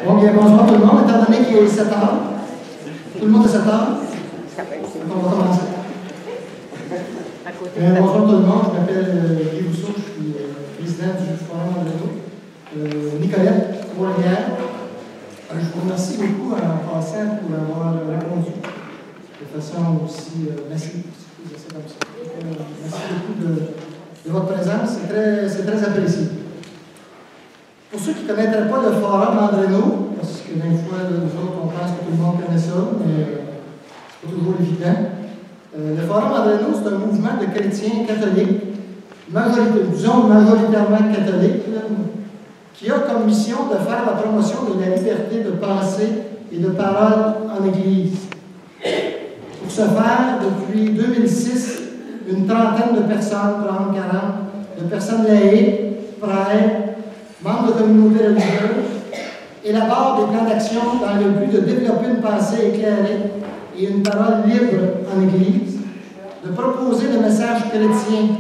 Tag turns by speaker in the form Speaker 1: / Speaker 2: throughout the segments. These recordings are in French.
Speaker 1: Bon, bien, bonjour tout le monde. Étant donné qu'il est 7 heures, tout le monde est 7 heures, on va commencer. Bonjour tout le monde, je m'appelle Guy Rousseau, je suis président du Forum Andréno. Nicolette Boisrière, je vous remercie beaucoup en passant pour avoir répondu de façon aussi massive. Merci beaucoup de votre présence, c'est très apprécié. Pour ceux qui ne connaîtraient pas le Forum Andréno, parce que des fois, nous autres, on pense que tout le monde connaît ça, mais c'est pas toujours évident. Le Forum Andréno, c'est un mouvement de chrétiens catholiques, majoritairement catholiques, qui a comme mission de faire la promotion de la liberté de pensée et de parole en Église. Pour ce faire, depuis 2006, une trentaine de personnes, 30, 40, de personnes laïques, prêtres, membres de communautés religieuses, élaborent des plans d'action dans le but de développer une pensée éclairée et une parole libre en Église, de proposer le message chrétien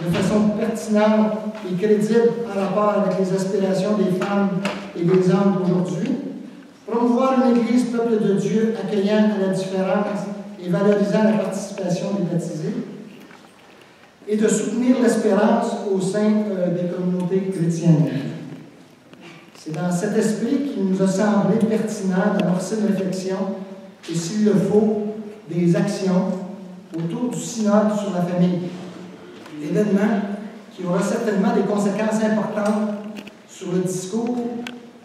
Speaker 1: de façon pertinente et crédible en rapport avec les aspirations des femmes et des hommes d'aujourd'hui, promouvoir une Église peuple de Dieu accueillant à la différence et valorisant la participation des baptisés, et de soutenir l'espérance au sein des communautés chrétiennes. C'est dans cet esprit qu'il nous a semblé pertinent d'amorcer une réflexion et, s'il le faut, des actions autour du synode sur la famille. Événement qui aura certainement des conséquences importantes sur le discours,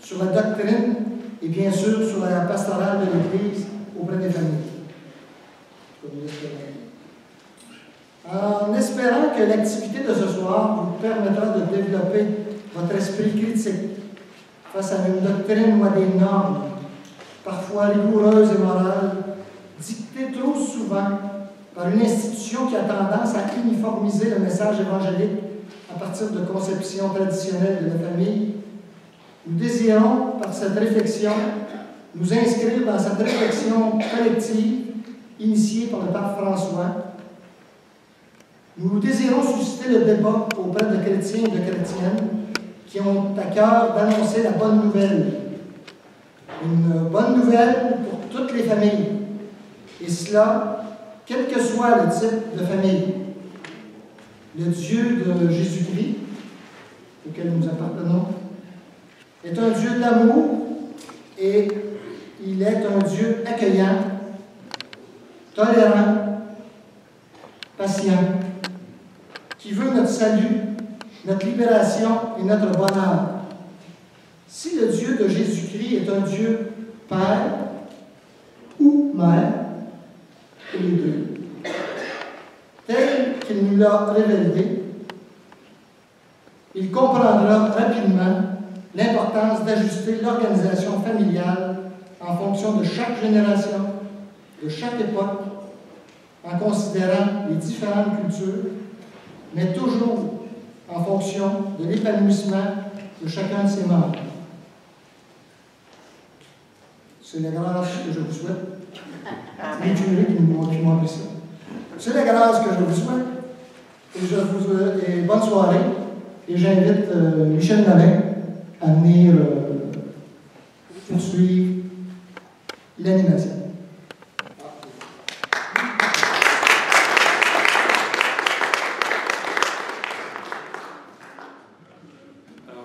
Speaker 1: sur la doctrine et bien sûr sur la pastorale de l'Église auprès des familles. En espérant que l'activité de ce soir vous permettra de développer votre esprit critique face à une doctrine ou à des normes, parfois rigoureuses et morales, dictées trop souvent par une institution qui a tendance à uniformiser le message évangélique à partir de conceptions traditionnelles de la famille, nous désirons, par cette réflexion, nous inscrire dans cette réflexion collective initiée par le pape François. Nous désirons susciter le débat auprès de chrétiens et de chrétiennes qui ont à cœur d'annoncer la bonne nouvelle. Une bonne nouvelle pour toutes les familles. Et cela, quel que soit le type de famille. Le Dieu de Jésus-Christ, auquel nous appartenons, est un Dieu d'amour et il est un Dieu accueillant, tolérant, patient, qui veut notre salut, notre libération et notre bonheur. Si le Dieu de Jésus-Christ est un Dieu Père ou Mère, et les deux, tel qu'il nous l'a révélé, il comprendra rapidement l'importance d'ajuster l'organisation familiale en fonction de chaque génération, de chaque époque, en considérant les différentes cultures, mais toujours en fonction de l'épanouissement de chacun de ses membres. C'est la grâce que je vous souhaite. Les curés qui m'ont appris ça. C'est la grâce que je vous souhaite. Et je vous souhaite bonne soirée. Et j'invite Michel Nolin à venir poursuivre l'animation.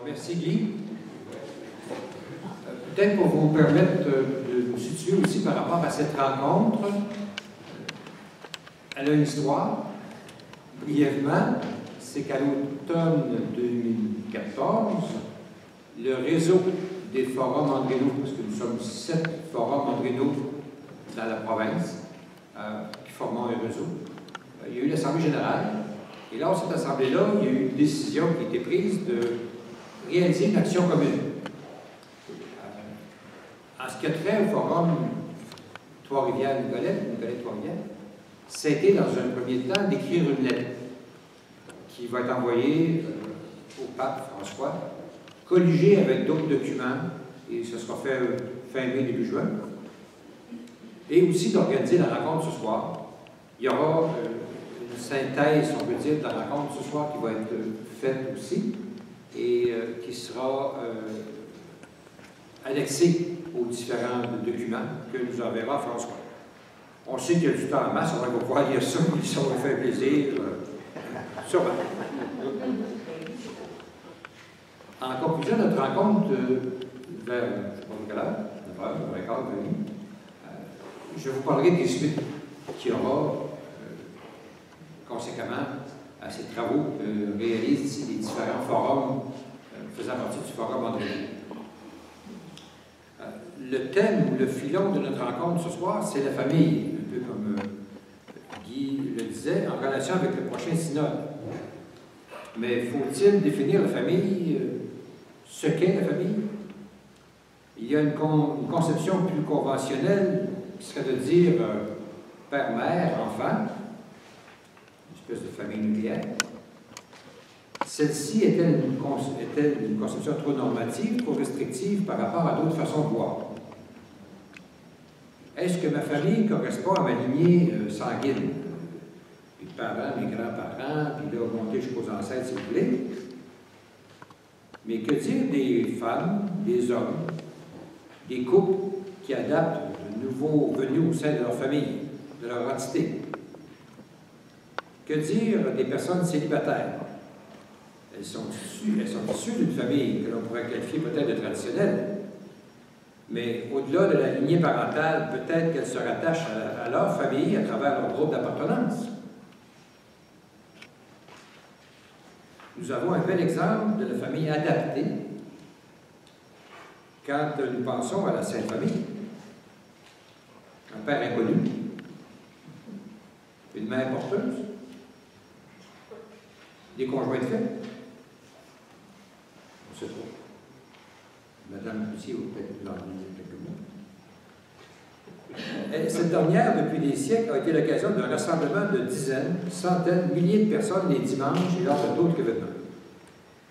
Speaker 2: Merci Guy. Peut-être pour vous permettre de vous situer aussi par rapport à cette rencontre, elle a une histoire. Brièvement, c'est qu'à l'automne 2014, le réseau des forums Andréno, parce que nous sommes 7 forums Andréno dans la province, qui forment un réseau, il y a eu l'Assemblée générale. Et lors de cette assemblée-là, il y a eu une décision qui a été prise de réaliser une action commune. En ce qui a trait au forum Trois-Rivières-Nicolette Trois-Rivières, c'était dans un premier temps d'écrire une lettre qui va être envoyée au pape François, colligée avec d'autres documents, et ce sera fait fin mai, début juin, et aussi d'organiser la rencontre ce soir. Il y aura une synthèse, on peut dire, de la rencontre ce soir qui va être faite aussi. et qui sera annexé aux différents documents que nous enverra François. On sait qu'il y a du temps en masse, on va pouvoir lire ça, ça va faire plaisir. Sûrement. En conclusion, notre rencontre, vers, je ne sais pas quelle heure, 9h, 9h15, je vous parlerai des suites qu'il y aura conséquemment à ces travaux que réalisent ici les différents forums faisant partie du forum André. Le thème ou le filon de notre rencontre ce soir, c'est la famille, un peu comme Guy le disait, en relation avec le prochain synode. Mais faut-il définir la famille, ce qu'est la famille? Il y a une conception plus conventionnelle qui serait de dire père, mère, enfant, une espèce de famille nucléaire. Celle-ci est-elle une conception trop normative, trop restrictive par rapport à d'autres façons de voir? Est-ce que ma famille correspond à ma lignée sanguine? Mes parents, mes grands-parents, puis là, monter jusqu'aux ancêtres, si vous voulez. Mais que dire des femmes, des hommes, des couples qui adaptent de nouveaux venus au sein de leur famille, de leur entité? Que dire des personnes célibataires? Elles sont issues d'une famille que l'on pourrait qualifier peut-être de traditionnelle. Mais au-delà de la lignée parentale, peut-être qu'elles se rattachent à leur famille à travers leur groupe d'appartenance. Nous avons un bel exemple de la famille adaptée quand nous pensons à la Sainte Famille. Un père inconnu, une mère porteuse, des conjoints de fait. On se trouve. Madame Lucie, ou peut-être vous en dire quelques mots. Cette dernière, depuis des siècles, a été l'occasion d'un rassemblement de dizaines, centaines, milliers de personnes les dimanches et lors de d'autres événements.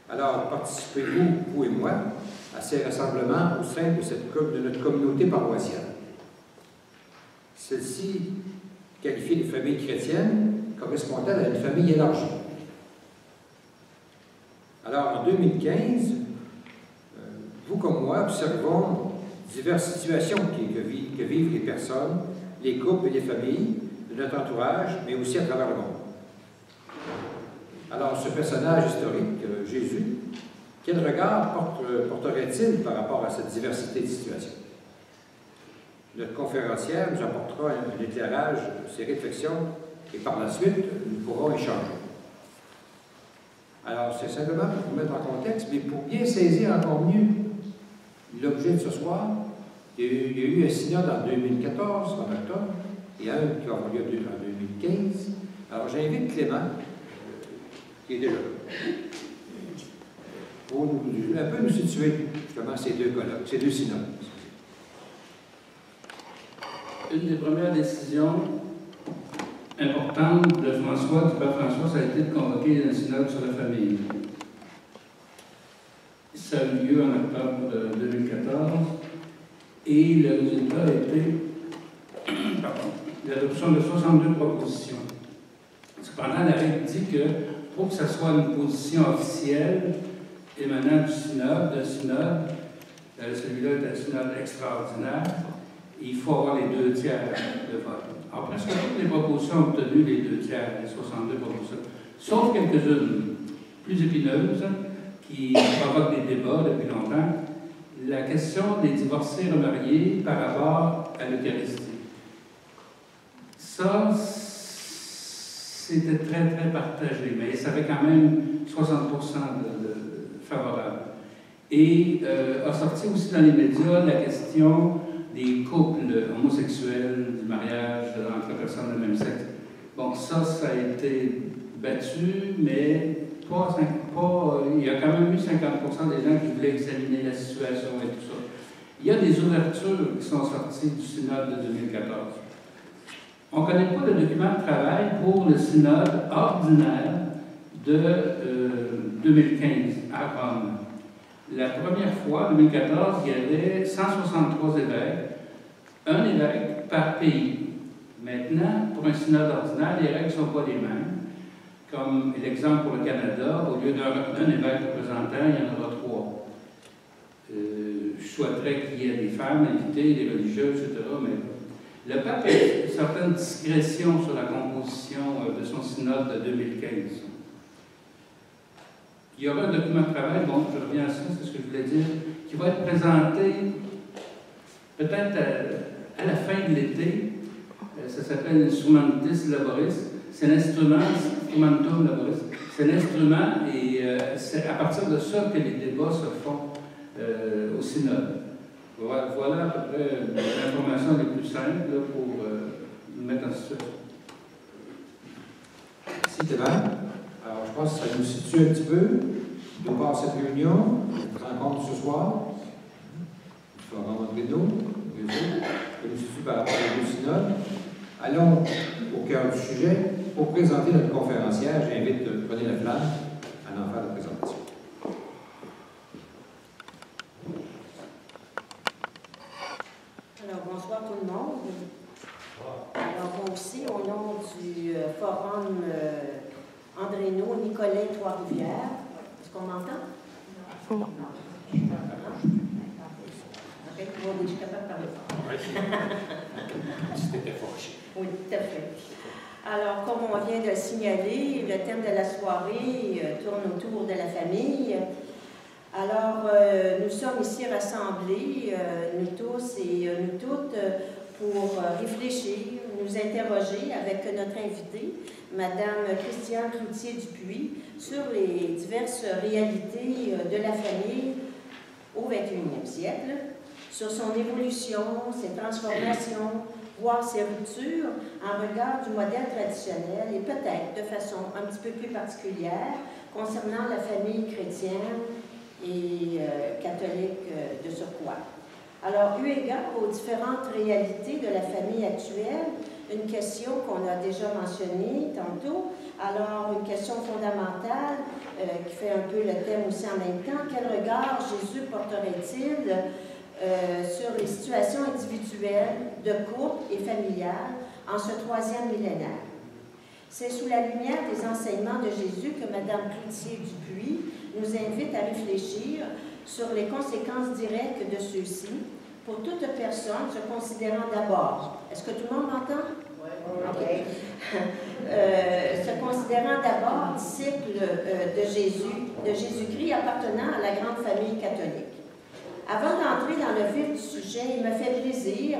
Speaker 2: Alors, participez-vous, vous et moi, à ces rassemblements au sein de notre communauté paroissiale. Celle-ci, qualifiée de famille chrétienne, correspond-elle à une famille élargie? Alors, en 2015, vous comme moi observons diverses situations que vivent les personnes, les couples et les familles de notre entourage, mais aussi à travers le monde. Alors, ce personnage historique, Jésus, quel regard porterait-il par rapport à cette diversité de situations? Notre conférencière nous apportera un éclairage de ces réflexions et par la suite, nous pourrons échanger. Alors, c'est simplement pour vous mettre en contexte, mais pour bien saisir encore mieux l'objet de ce soir, il y a eu un synode en 2014, en octobre, et un qui va avoir lieu en 2015. Alors, j'invite Clément, qui est déjà là, pour un peu nous situer justement ces deux colloques, ces deux synodes.
Speaker 3: Une des premières décisions importantes de François, du pape François, ça a été de convoquer un synode sur la famille. Ça a eu lieu en octobre 2014 et le résultat a été l'adoption de 62 propositions. Cependant, la règle dit que pour que ce soit une position officielle émanant du synode, celui-là est un synode extraordinaire, il faut avoir les 2 tiers de vote. Alors, presque toutes les propositions ont obtenu les 2 tiers, les 62 propositions, sauf quelques-unes plus épineuses qui provoquent des débats depuis longtemps. La question des divorcés remariés par rapport à l'Eucharistie. Ça, c'était très, très partagé, mais ça avait quand même 60% de favorables. Et a sorti aussi dans les médias la question des couples homosexuels, du mariage entre personnes de même sexe. Bon, ça a été battu, mais il y a quand même eu 50% des gens qui voulaient examiner la situation et tout ça. Il y a des ouvertures qui sont sorties du synode de 2014. On ne connaît pas le document de travail pour le synode ordinaire de 2015 à Rome. La première fois, en 2014, il y avait 163 évêques, un évêque par pays. Maintenant, pour un synode ordinaire, les règles ne sont pas les mêmes. Comme l'exemple pour le Canada, au lieu d'un évêque représentant, il y en aura 3. Je souhaiterais qu'il y ait des femmes invitées, des religieux, etc. Mais le pape a une certaine discrétion sur la composition de son synode de 2015. Il y aura un document de travail, bon, je reviens à ça, c'est ce que je voulais dire, qui va être présenté peut-être à la fin de l'été. Ça s'appelle Instrumentis Laboris. C'est l'instrument, Instrumentum Laboris. C'est l'instrument et c'est à partir de ça que les débats se font au synode. Voilà à peu près l'information les plus simples là, pour nous mettre en situation.
Speaker 2: Merci Théban. Alors je pense que ça nous situe un petit peu de par cette réunion, cette rencontre ce soir. Il faut rencontrer nous, ça nous situe par rapport au synode. Allons au cœur du sujet. Pour présenter notre conférencière, j'invite René Laflamme à en faire la présentation.
Speaker 4: Alors, bonsoir tout le monde. Alors, moi aussi, au nom du Forum Andréno, Nicolet, Trois-Rivières, est-ce qu'on m'entend? Non. Ok, bon, je suis capable de parler fort.
Speaker 2: C'était fâché.
Speaker 4: Oui, tout à fait. Alors, comme on vient de le signaler, le thème de la soirée tourne autour de la famille. Alors, nous sommes ici rassemblés, nous tous et nous toutes, pour réfléchir, nous interroger avec notre invitée, Madame Christiane Cloutier-Dupuis, sur les diverses réalités de la famille au 21e siècle, sur son évolution, ses transformations, voire ses ruptures en regard du modèle traditionnel et peut-être de façon un petit peu plus particulière concernant la famille chrétienne et catholique de surcroît. Alors, eu égard aux différentes réalités de la famille actuelle, une question qu'on a déjà mentionnée tantôt, alors une question fondamentale qui fait un peu le thème aussi en même temps, quel regard Jésus porterait-il sur les situations individuelles, de couple et familiales en ce 3e millénaire? C'est sous la lumière des enseignements de Jésus que Mme Cloutier-Dupuis nous invite à réfléchir sur les conséquences directes de ceux-ci pour toute personne se considérant d'abord, est-ce que tout le monde m'entend? Oui. Okay. Se considérant d'abord disciple de Jésus-Christ appartenant à la grande famille catholique. Avant d'entrer dans le vif du sujet, il me fait plaisir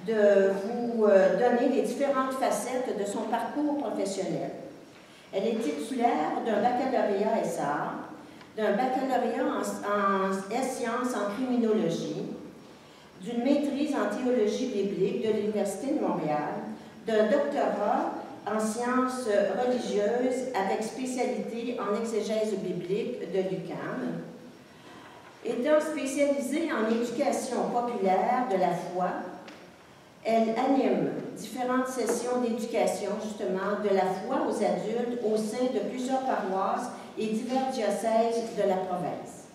Speaker 4: de vous donner les différentes facettes de son parcours professionnel. Elle est titulaire d'un baccalauréat SR, d'un baccalauréat en sciences en criminologie, d'une maîtrise en théologie biblique de l'Université de Montréal, d'un doctorat en sciences religieuses avec spécialité en exégèse biblique de l'UQAM. Étant spécialisée en éducation populaire de la foi, elle anime différentes sessions d'éducation, justement, de la foi aux adultes au sein de plusieurs paroisses et divers diocèses de la province.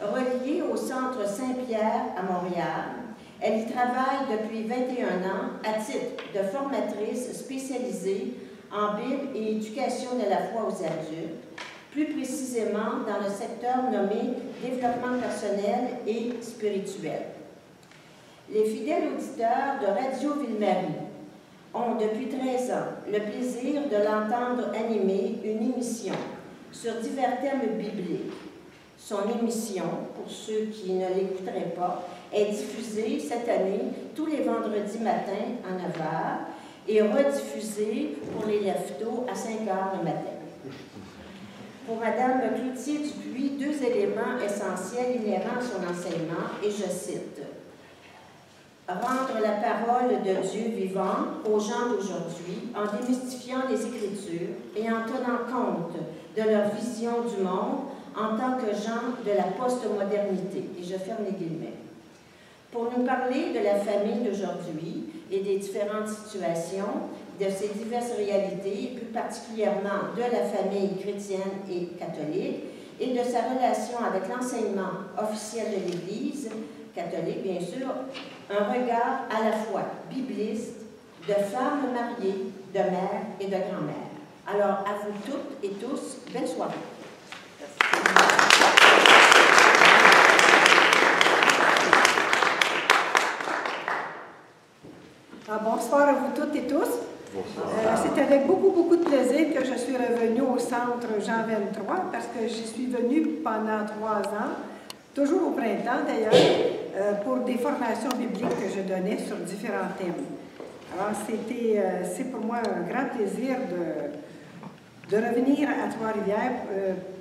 Speaker 4: Reliée au Centre Saint-Pierre à Montréal, elle y travaille depuis 21 ans à titre de formatrice spécialisée en Bible et éducation de la foi aux adultes, plus précisément dans le secteur nommé développement personnel et spirituel. Les fidèles auditeurs de Radio Ville-Marie ont depuis 13 ans le plaisir de l'entendre animer une émission sur divers thèmes bibliques. Son émission, pour ceux qui ne l'écouteraient pas, est diffusée cette année tous les vendredis matins à 9h et rediffusée pour les lève-tôt à 5h le matin. Pour Mme Cloutier-Dupuis, 2 éléments essentiels inhérents à son enseignement, et je cite, « Rendre la parole de Dieu vivante aux gens d'aujourd'hui en démystifiant les Écritures et en tenant compte de leur vision du monde en tant que gens de la postmodernité. » Et je ferme les guillemets. Pour nous parler de la famille d'aujourd'hui et des différentes situations, de ces diverses réalités, plus particulièrement de la famille chrétienne et catholique, et de sa relation avec l'enseignement officiel de l'Église catholique, bien sûr, un regard à la fois bibliste, de femmes mariées, de mères et de grand-mères. Alors, à vous toutes et tous, belle soirée.
Speaker 5: Bonsoir à vous toutes et tous. C'est avec beaucoup de plaisir que je suis revenue au centre Jean 23 parce que j'y suis venue pendant 3 ans, toujours au printemps d'ailleurs, pour des formations bibliques que je donnais sur différents thèmes. Alors c'est pour moi un grand plaisir de revenir à Trois-Rivières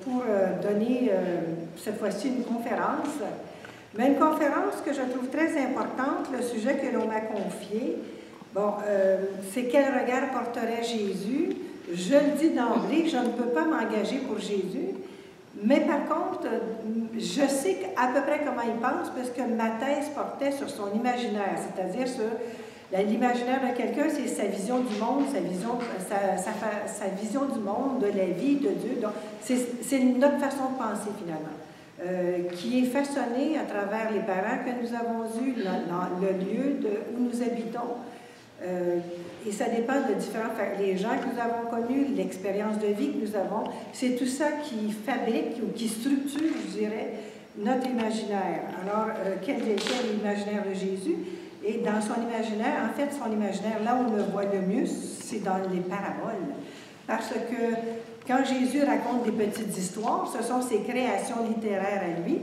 Speaker 5: pour donner cette fois-ci une conférence. Mais une conférence que je trouve très importante, le sujet que l'on m'a confié, c'est quel regard porterait Jésus. Je le dis d'emblée, je ne peux pas m'engager pour Jésus, mais par contre, je sais à peu près comment il pense, parce que ma thèse portait sur son imaginaire, c'est-à-dire sur l'imaginaire de quelqu'un, c'est sa vision du monde, sa vision du monde, de la vie, de Dieu. Donc, c'est notre façon de penser finalement, qui est façonnée à travers les parents que nous avons eus, le lieu où nous habitons. Et ça dépend de les gens que nous avons connus, l'expérience de vie que nous avons. C'est tout ça qui fabrique ou qui structure, je dirais, notre imaginaire. Alors, quel était l'imaginaire de Jésus? Et dans son imaginaire, en fait, son imaginaire, là où on le voit le mieux, c'est dans les paraboles. Parce que quand Jésus raconte des petites histoires, ce sont ses créations littéraires à lui.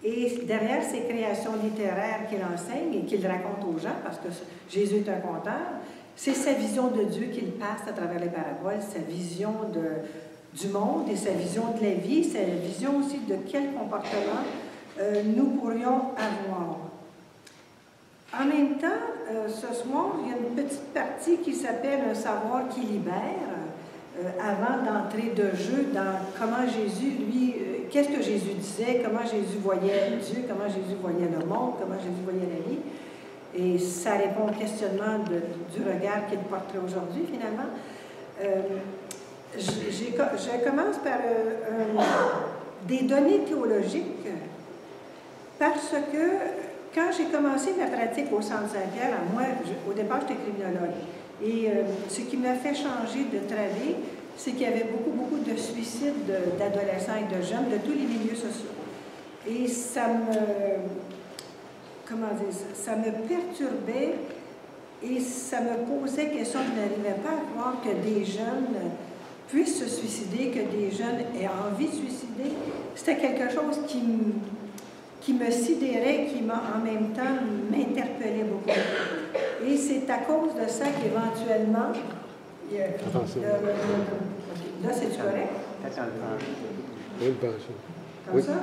Speaker 5: Et derrière ces créations littéraires qu'il enseigne et qu'il raconte aux gens, parce que Jésus est un conteur, c'est sa vision de Dieu qu'il passe à travers les paraboles, sa vision du monde et sa vision de la vie, sa vision aussi de quel comportement nous pourrions avoir. En même temps, ce soir, il y a une petite partie qui s'appelle « Un savoir qui libère », avant d'entrer de jeu dans comment Jésus, lui, qu'est-ce que Jésus disait, comment Jésus voyait Dieu, comment Jésus voyait le monde, comment Jésus voyait la vie. Et ça répond au questionnement du regard qu'il porterait aujourd'hui, finalement. Je commence par des données théologiques, parce que quand j'ai commencé ma pratique au Centre Saint-Pierre, moi, au départ, j'étais criminologue. Et ce qui m'a fait changer de travail, c'est qu'il y avait beaucoup de suicides d'adolescents et de jeunes de tous les milieux sociaux. Et ça me perturbait et ça me posait question. Je n'arrivais pas à croire que des jeunes puissent se suicider, que des jeunes aient envie de suicider. C'était quelque chose qui me sidérait, qui en même temps m'interpellait beaucoup. Et c'est à cause de ça qu'éventuellement,
Speaker 6: Attention.
Speaker 5: Là, c'est-tu correct?
Speaker 6: Oui,
Speaker 5: comme ça?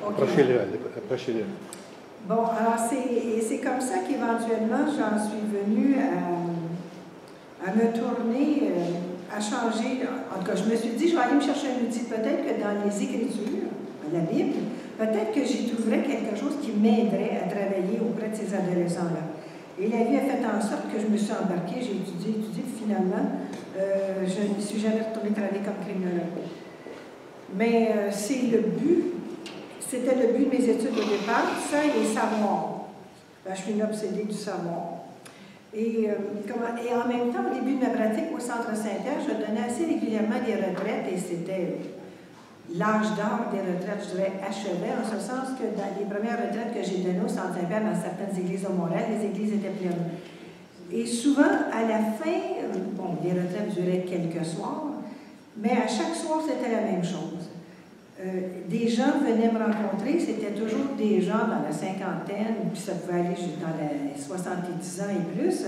Speaker 5: Okay.
Speaker 6: Approchez-le.
Speaker 5: Bon, alors c'est comme ça qu'éventuellement, j'en suis venue à me tourner, à changer. En tout cas, je me suis dit, je vais aller me chercher un outil. Peut-être que dans les Écritures, la Bible, peut-être que j'y trouverais quelque chose qui m'aiderait à travailler auprès de ces adolescents-là. Et la vie a fait en sorte que je me suis embarquée, j'ai étudié, finalement, je ne me suis jamais retournée travailler comme criminologue. Mais c'est le but, c'était le but de mes études au départ, ça et savoir. Ben, je suis une obsédée du savoir. Et en même temps, au début de ma pratique au Centre Saint-Pierre, je donnais assez régulièrement des retraites et c'était l'âge d'or des retraites, je dirais, achevait, en ce sens que dans les premières retraites que j'ai données au Centre Saint-Pierre, dans certaines églises de Montréal, les églises étaient pleines. Et souvent, à la fin, les retraites duraient quelques soirs, mais à chaque soir, c'était la même chose. Des gens venaient me rencontrer, c'était toujours des gens dans la cinquantaine, puis ça pouvait aller dans les 70 ans et plus.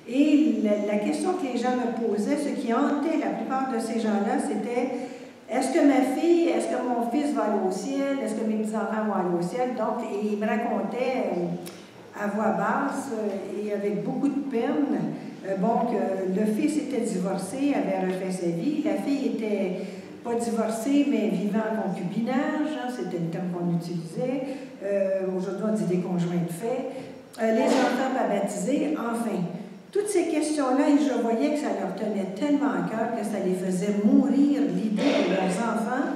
Speaker 5: Et la question que les gens me posaient, ce qui hantait la plupart de ces gens-là, c'était: est-ce que ma fille, est-ce que mon fils va aller au ciel? Est-ce que mes petits-enfants vont aller au ciel? Donc, il me racontait à voix basse et avec beaucoup de peine, que le fils était divorcé, avait refait sa vie. La fille était pas divorcée, mais vivant en concubinage, hein, c'était le terme qu'on utilisait. Aujourd'hui, on dit des conjoints de fait. Les enfants pas baptisés, enfin. Toutes ces questions-là, et je voyais que ça leur tenait tellement à cœur que ça les faisait mourir l'idée que leurs enfants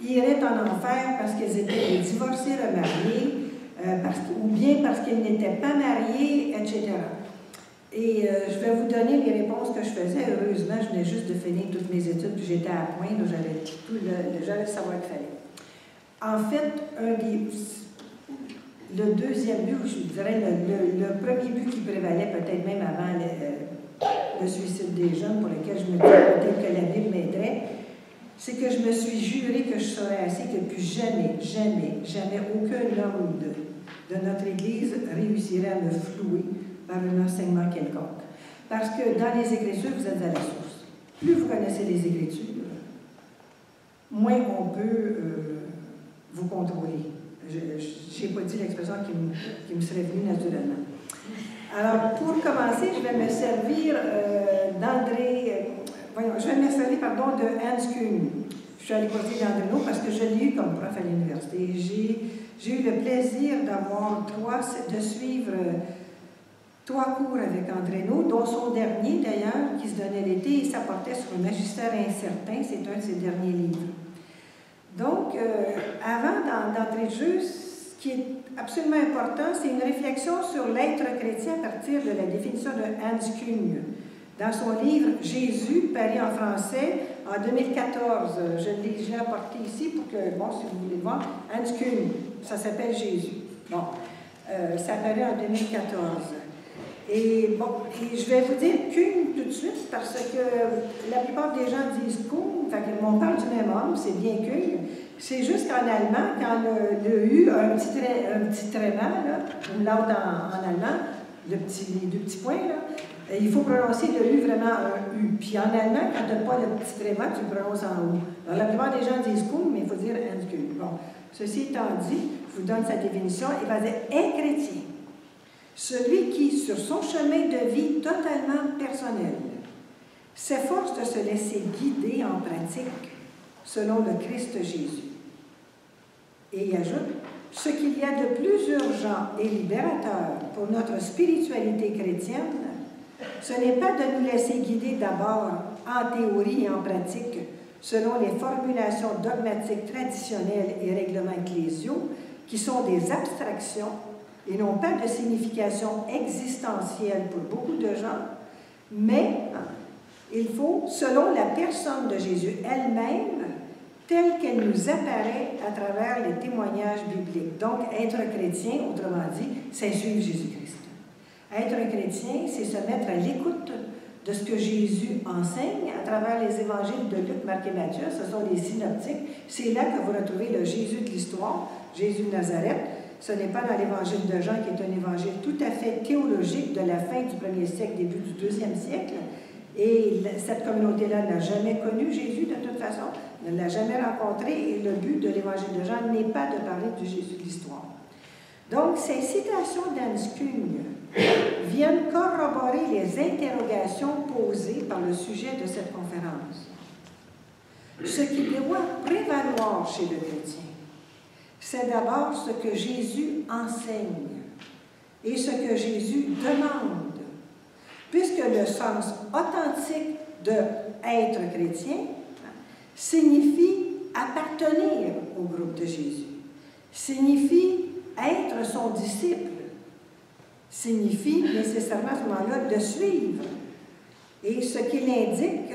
Speaker 5: iraient en enfer parce qu'ils étaient divorcés, remariés, ou bien parce qu'ils n'étaient pas mariés, etc. Et je vais vous donner les réponses que je faisais. Heureusement, je venais juste de finir toutes mes études, puis j'étais à point, donc j'avais le savoir qu'il fallait. En fait, le deuxième but, je dirais le premier but qui prévalait peut-être même avant le suicide des jeunes, pour lequel je me disais peut-être que la Bible m'aiderait, c'est que je me suis juré que je serais assez, que plus jamais, jamais, jamais aucun homme de notre Église réussirait à me flouer par un enseignement quelconque. Parce que dans les Écritures, vous êtes à la source. Plus vous connaissez les Écritures, moins on peut vous contrôler. Je n'ai pas dit l'expression qui me serait venue naturellement. Alors, pour commencer, je vais me servir de Hans Küng. Je suis allée côté d'Andreno parce que je l'ai eu comme prof à l'université. J'ai eu le plaisir de suivre 3 cours avec Andreno, dont son dernier d'ailleurs, qui se donnait l'été, il s'apportait sur le magistère incertain, c'est un de ses derniers livres. Donc, avant d'entrer de jeu, ce qui est absolument important, c'est une réflexion sur l'être chrétien à partir de la définition de Hans Küng. Dans son livre « Jésus », paru en français en 2014. Je l'ai apporté ici pour que, bon, si vous voulez le voir, Hans Küng, ça s'appelle Jésus. Bon, ça apparaît en 2014. Et bon, je vais vous dire Küng tout de suite, parce que la plupart des gens disent Küng, on parle du même homme, c'est bien Küng. C'est juste qu'en allemand, quand le U a un petit tréma, là, une laute en allemand, les deux petits points, là, il faut prononcer le U vraiment un U. Puis en allemand, quand tu n'as pas le petit tréma, tu le prononces en O. Alors la plupart des gens disent Küng, mais il faut dire Hans Küng. Bon, ceci étant dit, je vous donne sa définition. Il va dire un chrétien, celui qui, sur son chemin de vie totalement personnel, s'efforce de se laisser guider en pratique selon le Christ Jésus. Et il ajoute, ce qu'il y a de plus urgent et libérateur pour notre spiritualité chrétienne, ce n'est pas de nous laisser guider d'abord en théorie et en pratique selon les formulations dogmatiques traditionnelles et règlements ecclésiaux qui sont des abstractions et n'ont pas de signification existentielle pour beaucoup de gens, mais il faut, selon la personne de Jésus elle-même, telle qu'elle nous apparaît à travers les témoignages bibliques. Donc, être chrétien, autrement dit, c'est suivre Jésus-Christ. Être chrétien, c'est se mettre à l'écoute de ce que Jésus enseigne à travers les évangiles de Luc, Marc et Matthieu. Ce sont les synoptiques. C'est là que vous retrouvez le Jésus de l'histoire, Jésus de Nazareth. Ce n'est pas dans l'évangile de Jean, qui est un évangile tout à fait théologique de la fin du 1er siècle, début du 2e siècle. Et cette communauté-là n'a jamais connu Jésus de toute façon, ne l'a jamais rencontré, et le but de l'évangile de Jean n'est pas de parler du Jésus de l'histoire. Donc, ces citations d'Hans Küng viennent corroborer les interrogations posées par le sujet de cette conférence. Ce qui doit prévaloir chez le chrétien, c'est d'abord ce que Jésus enseigne et ce que Jésus demande, puisque le sens authentique de être chrétien signifie appartenir au groupe de Jésus, signifie être son disciple, signifie nécessairement à ce moment-là le suivre. Et ce qu'il indique,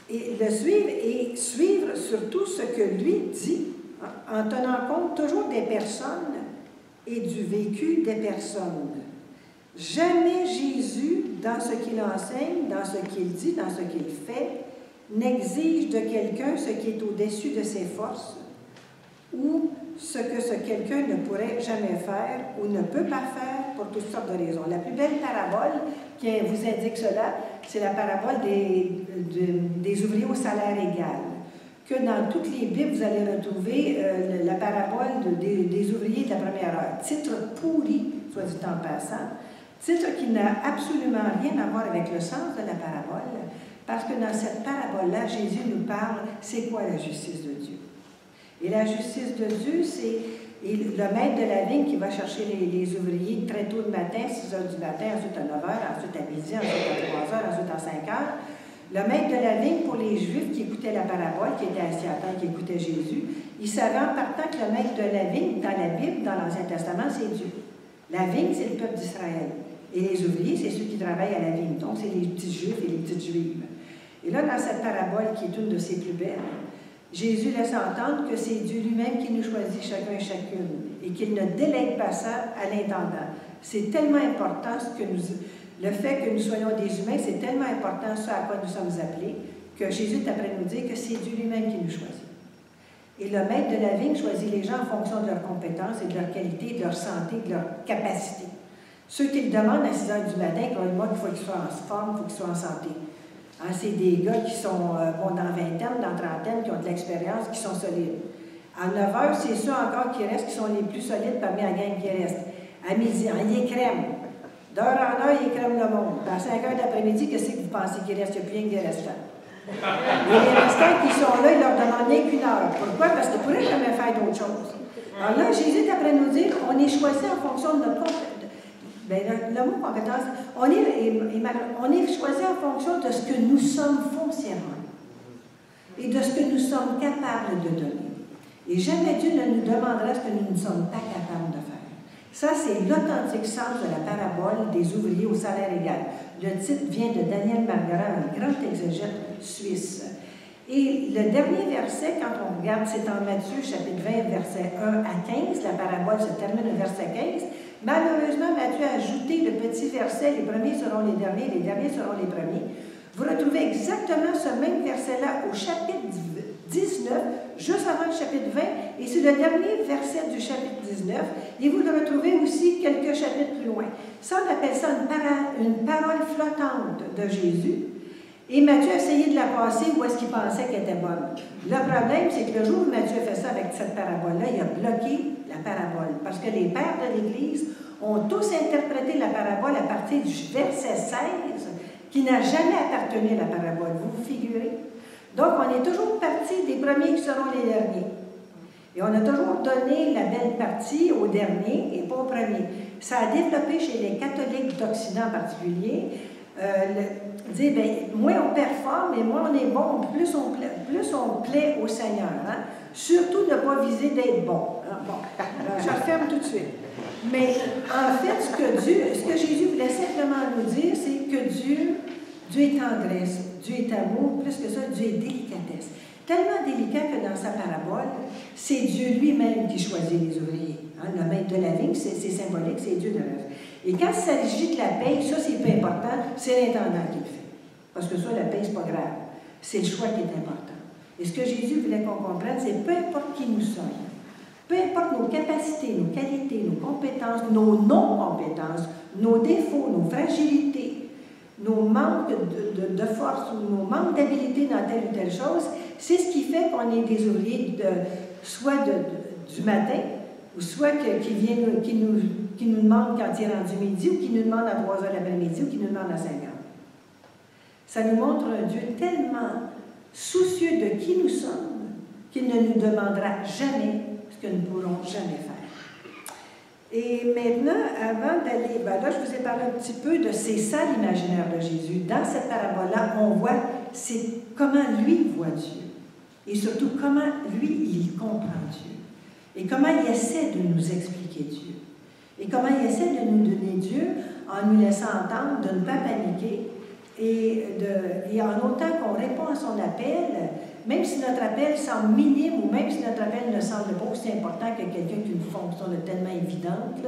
Speaker 5: et le suivre et suivre surtout ce que lui dit, en tenant compte toujours des personnes et du vécu des personnes. Jamais Jésus, dans ce qu'il enseigne, dans ce qu'il dit, dans ce qu'il fait, n'exige de quelqu'un ce qui est au-dessus de ses forces ou ce que ce quelqu'un ne pourrait jamais faire ou ne peut pas faire pour toutes sortes de raisons. La plus belle parabole qui vous indique cela, c'est la parabole des ouvriers au salaire égal. Que dans toutes les Bibles, vous allez retrouver la parabole des ouvriers de la première heure. Titre pourri, soit dit en passant. Titre qui n'a absolument rien à voir avec le sens de la parabole, parce que dans cette parabole-là, Jésus nous parle, c'est quoi la justice de Dieu? Et la justice de Dieu, c'est le maître de la vigne qui va chercher les ouvriers très tôt le matin, 6 heures du matin, ensuite à 9 heures, ensuite à midi, ensuite à 3 heures, ensuite à 5 heures. Le maître de la vigne, pour les Juifs qui écoutaient la parabole, qui étaient assis à terre, qui écoutaient Jésus, ils savaient en partant que le maître de la vigne, dans la Bible, dans l'Ancien Testament, c'est Dieu. La vigne, c'est le peuple d'Israël. Et les ouvriers, c'est ceux qui travaillent à la vigne. Donc, c'est les petits juifs et les petites juives. Et là, dans cette parabole, qui est une de ses plus belles, Jésus laisse entendre que c'est Dieu lui-même qui nous choisit chacun et chacune et qu'il ne délègue pas ça à l'intendant. C'est tellement important le fait que nous soyons des humains, c'est tellement important ce à quoi nous sommes appelés que Jésus est après nous dire que c'est Dieu lui-même qui nous choisit. Et le maître de la vigne choisit les gens en fonction de leurs compétences et de leur qualité, de leur santé, de leur capacité. Ceux qui le demandent à 6 heures du matin, croyez-moi qu'il faut qu'ils soient en forme, il faut qu'ils soient en santé. Hein, c'est des gars qui sont dans vingtaine, dans trentaine, qui ont de l'expérience, qui sont solides. À 9 heures, c'est ceux encore qui restent, qui sont les plus solides parmi la gang qui reste. À midi, hein, ils crèment. D'heure en heure, ils crèment le monde. À 5 heures d'après-midi, qu'est-ce que vous pensez qu'il reste? Il n'y a plus rien que des restants. Et les restants qui sont là, ils leur demandent rien qu'une heure. Pourquoi? Parce qu'ils ne pourraient jamais faire d'autre chose. Alors là, Jésus est après nous dire qu'on est choisi en fonction de notre compétence. Bien, le mot compétence, on est choisi en fonction de ce que nous sommes foncièrement et de ce que nous sommes capables de donner. Et jamais Dieu ne nous demandera ce que nous ne sommes pas capables de faire. Ça, c'est l'authentique sens de la parabole des ouvriers au salaire égal. Le titre vient de Daniel Margaret, un grand exégète suisse. Et le dernier verset, quand on regarde, c'est en Matthieu, chapitre 20, versets 1 à 15. La parabole se termine au verset 15. Malheureusement, Matthieu a ajouté le petit verset, les premiers seront les derniers seront les premiers. Vous retrouvez exactement ce même verset-là au chapitre 19, juste avant le chapitre 20, et c'est le dernier verset du chapitre 19, et vous le retrouvez aussi quelques chapitres plus loin. Ça, on appelle ça une parole flottante de Jésus. Et Matthieu a essayé de la passer où est-ce qu'il pensait qu'elle était bonne. Le problème, c'est que le jour où Matthieu a fait ça avec cette parabole-là, il a bloqué la parabole. Parce que les pères de l'Église ont tous interprété la parabole à partir du verset 16, qui n'a jamais appartenu à la parabole. Vous vous figurez? Donc, on est toujours parti des premiers qui seront les derniers. Et on a toujours donné la belle partie aux derniers et pas aux premiers. Ça a développé chez les catholiques d'Occident en particulier, dire, bien, moins on performe et moins on est bon, plus on plaît au Seigneur. Hein? Surtout ne pas viser d'être bon. Hein? Bon, je referme tout de suite. Mais en fait, ce que Jésus voulait simplement nous dire, c'est que Dieu est tendresse, Dieu est amour, plus que ça, Dieu est délicatesse. Tellement délicat que dans sa parabole, c'est Dieu lui-même qui choisit les ouvriers. Hein? Le maître de la vigne, c'est symbolique, c'est Dieu de la vie. Et quand il s'agit de la paye, ça c'est peu important, c'est l'intendant qui le fait. Parce que ça, la paye, c'est pas grave. C'est le choix qui est important. Et ce que Jésus voulait qu'on comprenne, c'est peu importe qui nous sommes, peu importe nos capacités, nos qualités, nos compétences, nos non-compétences, nos défauts, nos fragilités, nos manques de force ou nos manques d'habilité dans telle ou telle chose, c'est ce qui fait qu'on est des ouvriers soit du matin, ou soit qui nous demande quand il est rendu midi, ou qui nous demande à 3 heures l'après-midi, ou qui nous demande à 5 heures. Ça nous montre un Dieu tellement soucieux de qui nous sommes qu'il ne nous demandera jamais ce que nous ne pourrons jamais faire. Et maintenant, avant d'aller, là, je vous ai parlé un petit peu de c'est ça l'imaginaire de Jésus. Dans cette parabole-là, on voit comment lui voit Dieu. Et surtout, comment lui, il comprend Dieu. Et comment il essaie de nous expliquer Dieu. Et comment il essaie de nous donner Dieu en nous laissant entendre de ne pas paniquer et en autant qu'on répond à son appel, même si notre appel semble minime ou même si notre appel ne semble pas aussi important que quelqu'un qui a une fonction tellement évidente,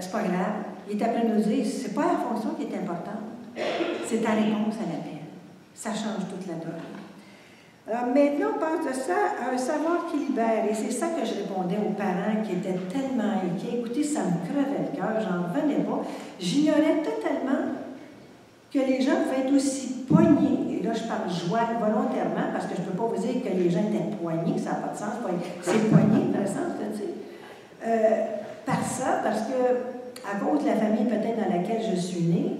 Speaker 5: c'est pas grave. Il est après nous dire, c'est pas la fonction qui est importante, c'est ta réponse à l'appel. Ça change toute la donne. Alors maintenant, on passe de ça à un savoir qui libère. Et c'est ça que je répondais aux parents qui étaient tellement inquiets. Écoutez, ça me crevait le cœur, j'en revenais pas. J'ignorais totalement que les gens pouvaient être aussi poignés. Et là, je parle joie volontairement, parce que je ne peux pas vous dire que les gens étaient poignés, ça n'a pas de sens. C'est poigné, dans le sens, tu sais. Par ça, parce que, à cause de la famille peut-être dans laquelle je suis née,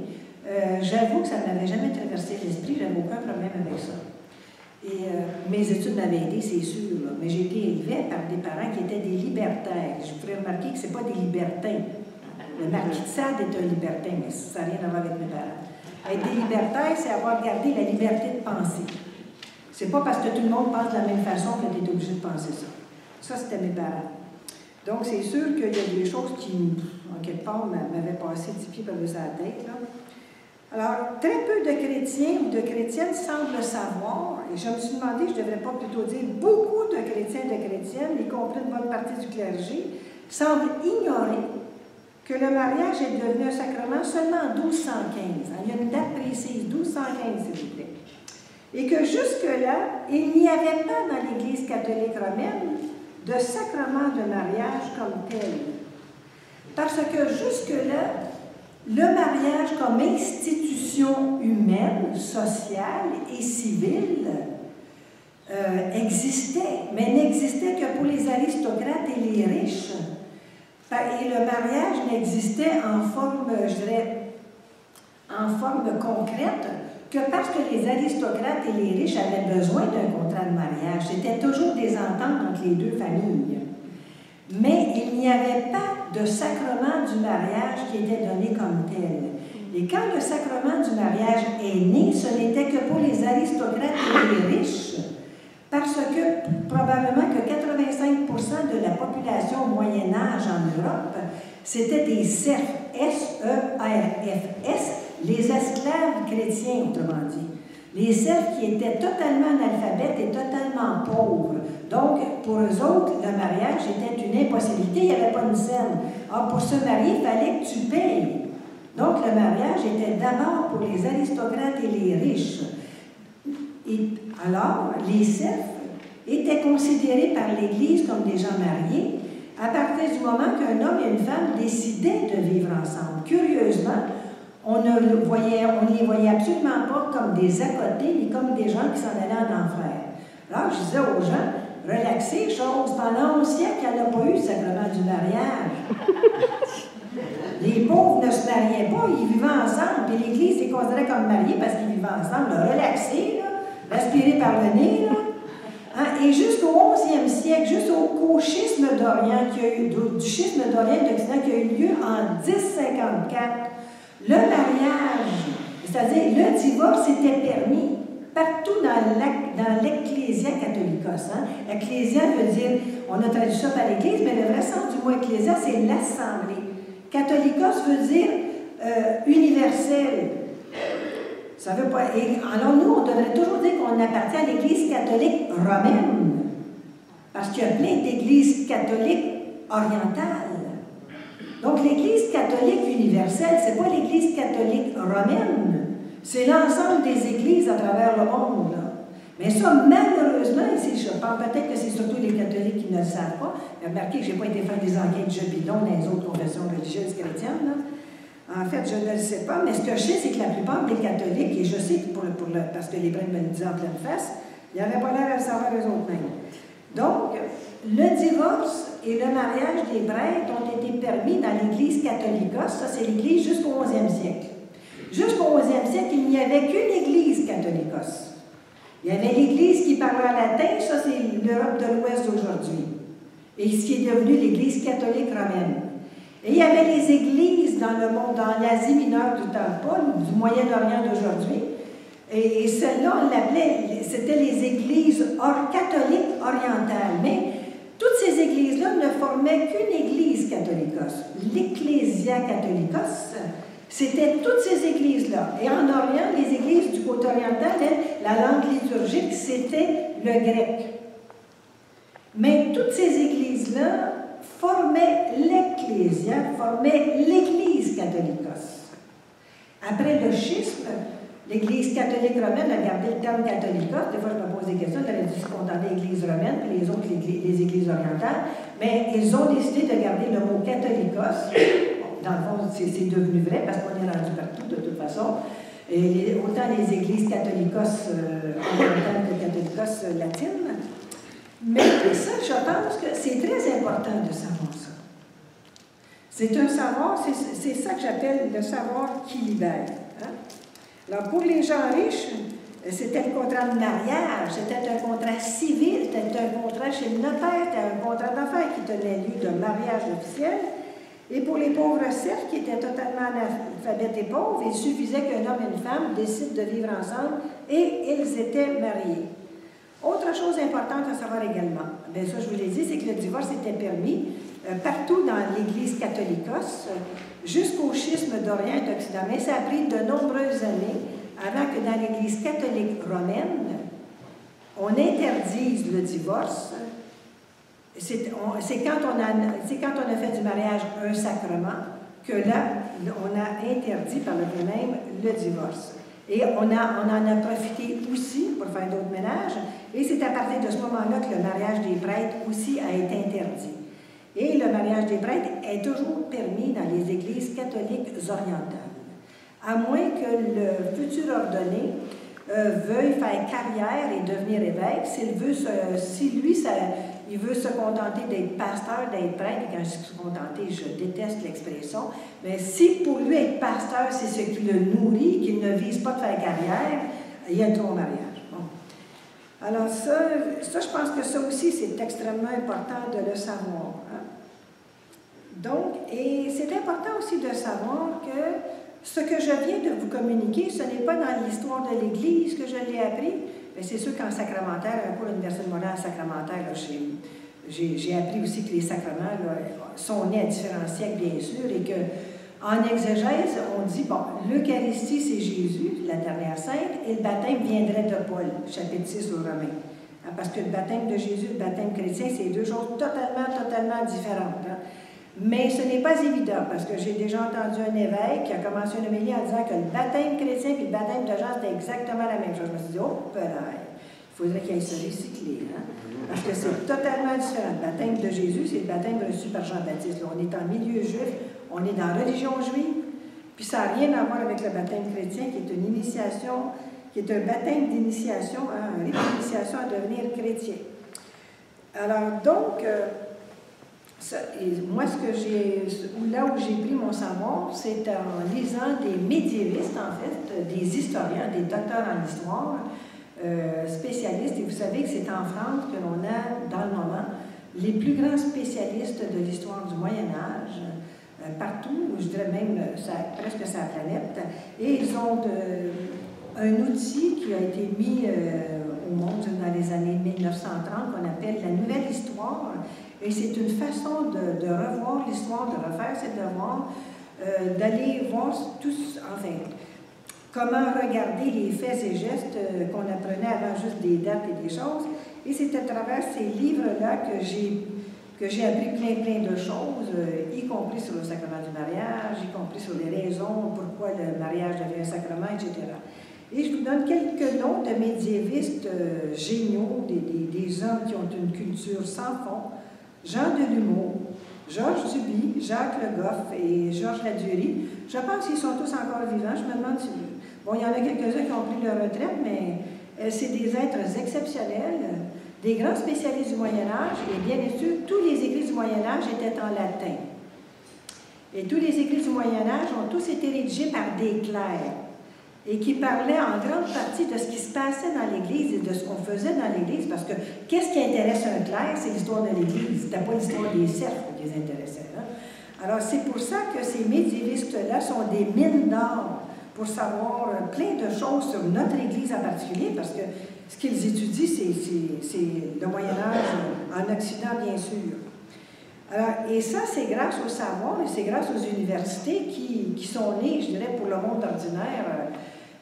Speaker 5: j'avoue que ça ne m'avait jamais traversé l'esprit, j'avais aucun problème avec ça. Et mes études m'avaient aidé, c'est sûr, là. Mais j'ai été élevée par des parents qui étaient des libertaires. Je voudrais remarquer que ce n'est pas des libertins. Le marquis de Sade est un libertin, mais ça n'a rien à voir avec mes parents. Être des libertaires, c'est avoir gardé la liberté de penser. C'est pas parce que tout le monde pense de la même façon que tu es obligé de penser ça. Ça, c'était mes parents. Donc, c'est sûr qu'il y a des choses qui, en quelque part, m'avaient passé 10 pieds par-dessus la tête, là. Alors, très peu de chrétiens ou de chrétiennes semblent savoir, et je me suis demandé, je ne devrais pas plutôt dire, beaucoup de chrétiens et de chrétiennes, y compris une bonne partie du clergé, semblent ignorer que le mariage est devenu un sacrement seulement en 1215. Il y a une date précise, 1215, s'il vous plaît. Et que jusque-là, il n'y avait pas dans l'Église catholique romaine de sacrement de mariage comme tel. Parce que jusque-là, le mariage comme institution humaine, sociale et civile existait, mais n'existait que pour les aristocrates et les riches. Et le mariage n'existait en forme, je dirais, en forme concrète que parce que les aristocrates et les riches avaient besoin d'un contrat de mariage. C'était toujours des ententes entre les deux familles. Mais il n'y avait pas de sacrement du mariage qui était donné comme tel. Et quand le sacrement du mariage est né, ce n'était que pour les aristocrates et les riches, parce que probablement que 85% de la population au Moyen-Âge en Europe, c'était des serfs, S-E-R-F-S, les esclaves chrétiens, autrement dit. Les serfs qui étaient totalement analphabètes et totalement pauvres. Donc, pour eux autres, le mariage était une impossibilité, il n'y avait pas une scène. Or, pour se marier, il fallait que tu payes. Donc, le mariage était d'abord pour les aristocrates et les riches. Et alors, les serfs étaient considérés par l'Église comme des gens mariés à partir du moment qu'un homme et une femme décidaient de vivre ensemble. Curieusement, on ne les voyait absolument pas comme des à côté, ni comme des gens qui s'en allaient en enfer. Alors, je disais aux gens, relaxez, chose, pendant 11 siècles, il n'y en a pas eu le sacrement du mariage. Les pauvres ne se mariaient pas, ils vivaient ensemble, puis l'Église les considérait comme mariés parce qu'ils vivaient ensemble. Là, relaxez, là, respirez par le nez, là. Hein? Et jusqu'au 11e siècle, jusqu'au schisme d'Orient, du schisme d'Orient d'Occident qui a eu lieu en 1054, le mariage, c'est-à-dire le divorce, était permis partout dans l'Ecclésia catholicos. Hein? Ecclésia veut dire, on a traduit ça par l'Église, mais le vrai sens du mot Ecclésia, c'est l'Assemblée. Catholicos veut dire universel. Ça veut pas. Et alors nous, on devrait toujours dire qu'on appartient à l'Église catholique romaine, parce qu'il y a plein d'églises catholiques orientales. Donc l'Église catholique universelle, c'est pas l'Église catholique romaine, c'est l'ensemble des églises à travers le monde. Là. Mais ça, malheureusement, ici, je pense peut-être que c'est surtout les catholiques qui ne le savent pas. Remarquez que je n'ai pas été faire des enquêtes Jebidon dans les autres confessions religieuses chrétiennes. Là. En fait, je ne le sais pas, mais ce que je sais, c'est que la plupart des catholiques, et je sais que parce que les prêtres me le disaient en pleine face, ils n'avaient pas l'air à le savoir eux-mêmes. Donc, le divorce et le mariage des prêtres ont été permis dans l'Église catholique. Ça, c'est l'Église jusqu'au 11e siècle. Jusqu'au 11e siècle, il n'y avait qu'une Église catholique. Il y avait l'Église qui parlait latin, ça, c'est l'Europe de l'Ouest d'aujourd'hui. Et ce qui est devenu l'Église catholique romaine. Et il y avait les églises dans le monde, dans l'Asie mineure du temps, pas du Moyen-Orient d'aujourd'hui. Et celles-là, on l'appelait, c'était les églises catholiques orientales. Mais toutes ces églises-là ne formaient qu'une église catholicos. L'Ecclésia catholicos, c'était toutes ces églises-là. Et en Orient, les églises du côté oriental, la langue liturgique, c'était le grec. Mais toutes ces églises-là formaient l'Ecclésia, formaient l'Église catholicos. Après le schisme, l'Église catholique romaine a gardé le terme catholicos. Des fois, je me pose des questions, elle aurait dû se contenter l'Église romaine, puis les autres, les églises orientales. Mais ils ont décidé de garder le mot catholicos. Dans le fond, c'est devenu vrai, parce qu'on est rendu partout, de toute façon. Et autant les églises catholicos orientales que catholicos latines. Mais ça, je pense que c'est très important de savoir ça. C'est un savoir, c'est ça que j'appelle le savoir qui libère. Hein? Alors, pour les gens riches, c'était le contrat de mariage, c'était un contrat civil, c'était un contrat chez le notaire, c'était un contrat d'affaires qui tenait lieu de mariage officiel. Et pour les pauvres serfs qui étaient totalement analphabètes et pauvres, il suffisait qu'un homme et une femme décident de vivre ensemble et ils étaient mariés. Autre chose importante à savoir également, bien ça je vous l'ai dit, c'est que le divorce était permis partout dans l'Église catholicos, jusqu'au schisme d'Orient et d'Occident. Mais ça a pris de nombreuses années avant que dans l'Église catholique romaine, on interdise le divorce. C'est quand on a fait du mariage un sacrement que là, on a interdit par le fait même le divorce. Et on en a profité aussi pour faire d'autres ménages, et c'est à partir de ce moment-là que le mariage des prêtres aussi a été interdit. Et le mariage des prêtres est toujours permis dans les églises catholiques orientales, à moins que le futur ordonné veuille faire carrière et devenir évêque. Il veut se contenter d'être pasteur, d'être prêtre, et quand je dis se contenter, je déteste l'expression, mais si pour lui être pasteur, c'est ce qui le nourrit, qu'il ne vise pas de faire carrière, il y a le droit au mariage. Bon. Alors ça, je pense que ça aussi, c'est extrêmement important de le savoir. Hein? Donc, et c'est important aussi de savoir que ce que je viens de vous communiquer, ce n'est pas dans l'histoire de l'Église que je l'ai appris. Mais c'est sûr qu'en sacramentaire, un cours d'université de Montréal sacramentaire, j'ai appris aussi que les sacrements là, sont nés à différents siècles, bien sûr, et qu'en exégèse, on dit, bon, l'Eucharistie, c'est Jésus, la dernière sainte, et le baptême viendrait de Paul, chapitre 6 aux Romains. Hein, parce que le baptême de Jésus, le baptême chrétien, c'est deux choses totalement différentes. Hein. Mais ce n'est pas évident, parce que j'ai déjà entendu un évêque qui a commencé une homélie en disant que le baptême chrétien et le baptême de Jean, c'était exactement la même chose. Je me suis dit, oh, peut-être, il faudrait qu'il aille se recycler, hein? Parce que c'est totalement différent. Le baptême de Jésus, c'est le baptême reçu par Jean-Baptiste. On est en milieu juif, on est dans la religion juive, puis ça n'a rien à voir avec le baptême chrétien, qui est une initiation, qui est un baptême d'initiation, hein, un rite d'initiation à devenir chrétien. Alors, donc, moi, là où j'ai pris mon savoir, c'est en lisant des médiévistes, en fait, des historiens, des docteurs en histoire, spécialistes. Et vous savez que c'est en France que l'on a, dans le moment, les plus grands spécialistes de l'histoire du Moyen-Âge, partout, je dirais même presque sur la planète. Et ils ont un outil qui a été mis au monde dans les années 1930, qu'on appelle la Nouvelle Histoire. Et c'est une façon de revoir l'histoire, de refaire ses devoirs, d'aller voir tous, enfin, comment regarder les faits et gestes qu'on apprenait avant juste des dates et des choses. Et c'est à travers ces livres-là que j'ai appris plein de choses, y compris sur le sacrement du mariage, y compris sur les raisons, pourquoi le mariage devient un sacrement, etc. Et je vous donne quelques noms de médiévistes géniaux, des hommes qui ont une culture sans fond. Jean Delumeau, Georges Duby, Jacques Le Goff et Georges Ladurie. Je pense qu'ils sont tous encore vivants. Je me demande si... Bon, il y en a quelques-uns qui ont pris leur retraite, mais c'est des êtres exceptionnels, des grands spécialistes du Moyen-Âge. Et bien sûr, tous les écrits du Moyen-Âge étaient en latin. Et tous les écrits du Moyen-Âge ont tous été rédigés par des clercs et qui parlaient en grande partie de ce qui se passait dans l'Église et de ce qu'on faisait dans l'Église, parce que qu'est-ce qui intéresse un clerc? C'est l'histoire de l'Église. C'était pas l'histoire des cerfs qui les intéressait. Hein? Alors, c'est pour ça que ces médiévistes-là sont des mines d'or pour savoir plein de choses sur notre Église en particulier, parce que ce qu'ils étudient, c'est le Moyen-Âge en Occident, bien sûr. Alors, et ça, c'est grâce au savoir et c'est grâce aux universités qui sont nées, je dirais, pour le monde ordinaire.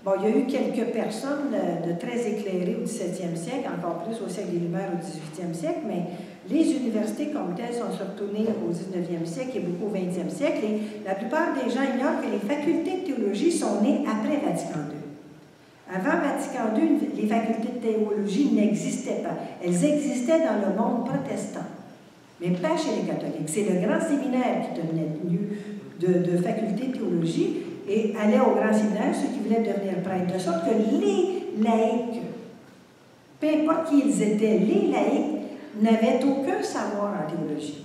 Speaker 5: Bon, il y a eu quelques personnes de très éclairées au 17e siècle, encore plus au siècle des Lumières au 18e siècle, mais les universités comme telles sont surtout nées au 19e siècle et beaucoup au 20e siècle. Et la plupart des gens ignorent que les facultés de théologie sont nées après Vatican II. Avant Vatican II, les facultés de théologie n'existaient pas. Elles existaient dans le monde protestant, mais pas chez les catholiques. C'est le grand séminaire qui devenait lieu de faculté de théologie. Et allaient au grand séminaire ceux qui voulaient devenir prêtres. De sorte que les laïcs, peu importe qui ils étaient, les laïcs n'avaient aucun savoir en théologie,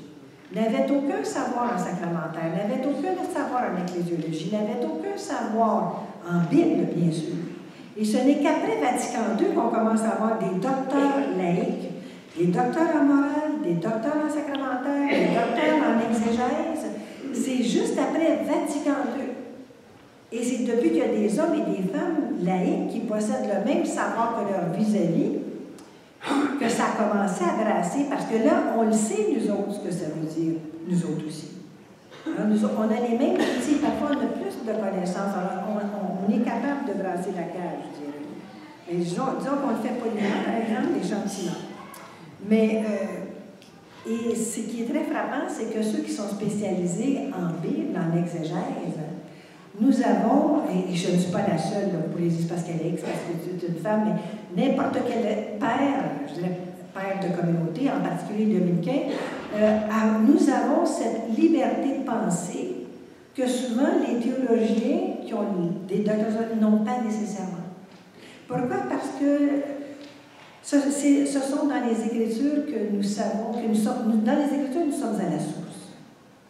Speaker 5: n'avaient aucun savoir en sacramentaire, n'avaient aucun savoir en ecclésiologie, n'avaient aucun savoir en Bible, bien sûr. Et ce n'est qu'après Vatican II qu'on commence à avoir des docteurs laïcs, des docteurs en morale, des docteurs en sacramentaire, des docteurs en exégèse. C'est juste après Vatican II. Et c'est depuis qu'il y a des hommes et des femmes laïcs qui possèdent le même savoir que leur vis-à-vis que ça a commencé à brasser, parce que là, on le sait, nous autres, ce que ça veut dire, nous autres aussi. Alors, on a les mêmes outils, parfois on a plus de connaissances, alors on est capable de brasser la cage, je dirais. Mais disons qu'on le fait poliment, par exemple, et gentiment. Mais, et ce qui est très frappant, c'est que ceux qui sont spécialisés en Bible, en exégèse, nous avons, et je ne suis pas la seule, là, pour les Pascalix, parce que c'est une femme, mais n'importe quel père, je dirais père de communauté, en particulier dominicain, nous avons cette liberté de penser que souvent les théologiens qui ont des doctorats n'ont pas nécessairement. Pourquoi? Parce que ce sont dans les Écritures que nous savons, dans les Écritures, nous sommes à la source.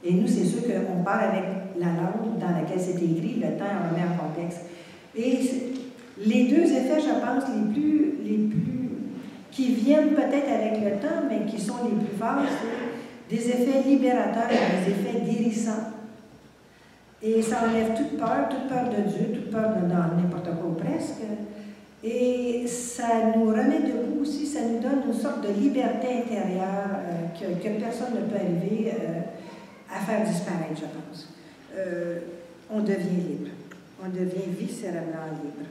Speaker 5: Et nous, c'est sûr qu'on parle avec la langue dans laquelle c'est écrit, le temps remet en contexte. Et les deux effets, je pense, les plus qui viennent peut-être avec le temps, mais qui sont les plus forts, c'est des effets libérateurs et des effets guérissants. Et ça enlève toute peur de Dieu, toute peur de n'importe quoi ou presque. Et ça nous remet debout aussi, ça nous donne une sorte de liberté intérieure que personne ne peut arriver à faire disparaître, je pense. On devient libre. On devient viscéralement libre.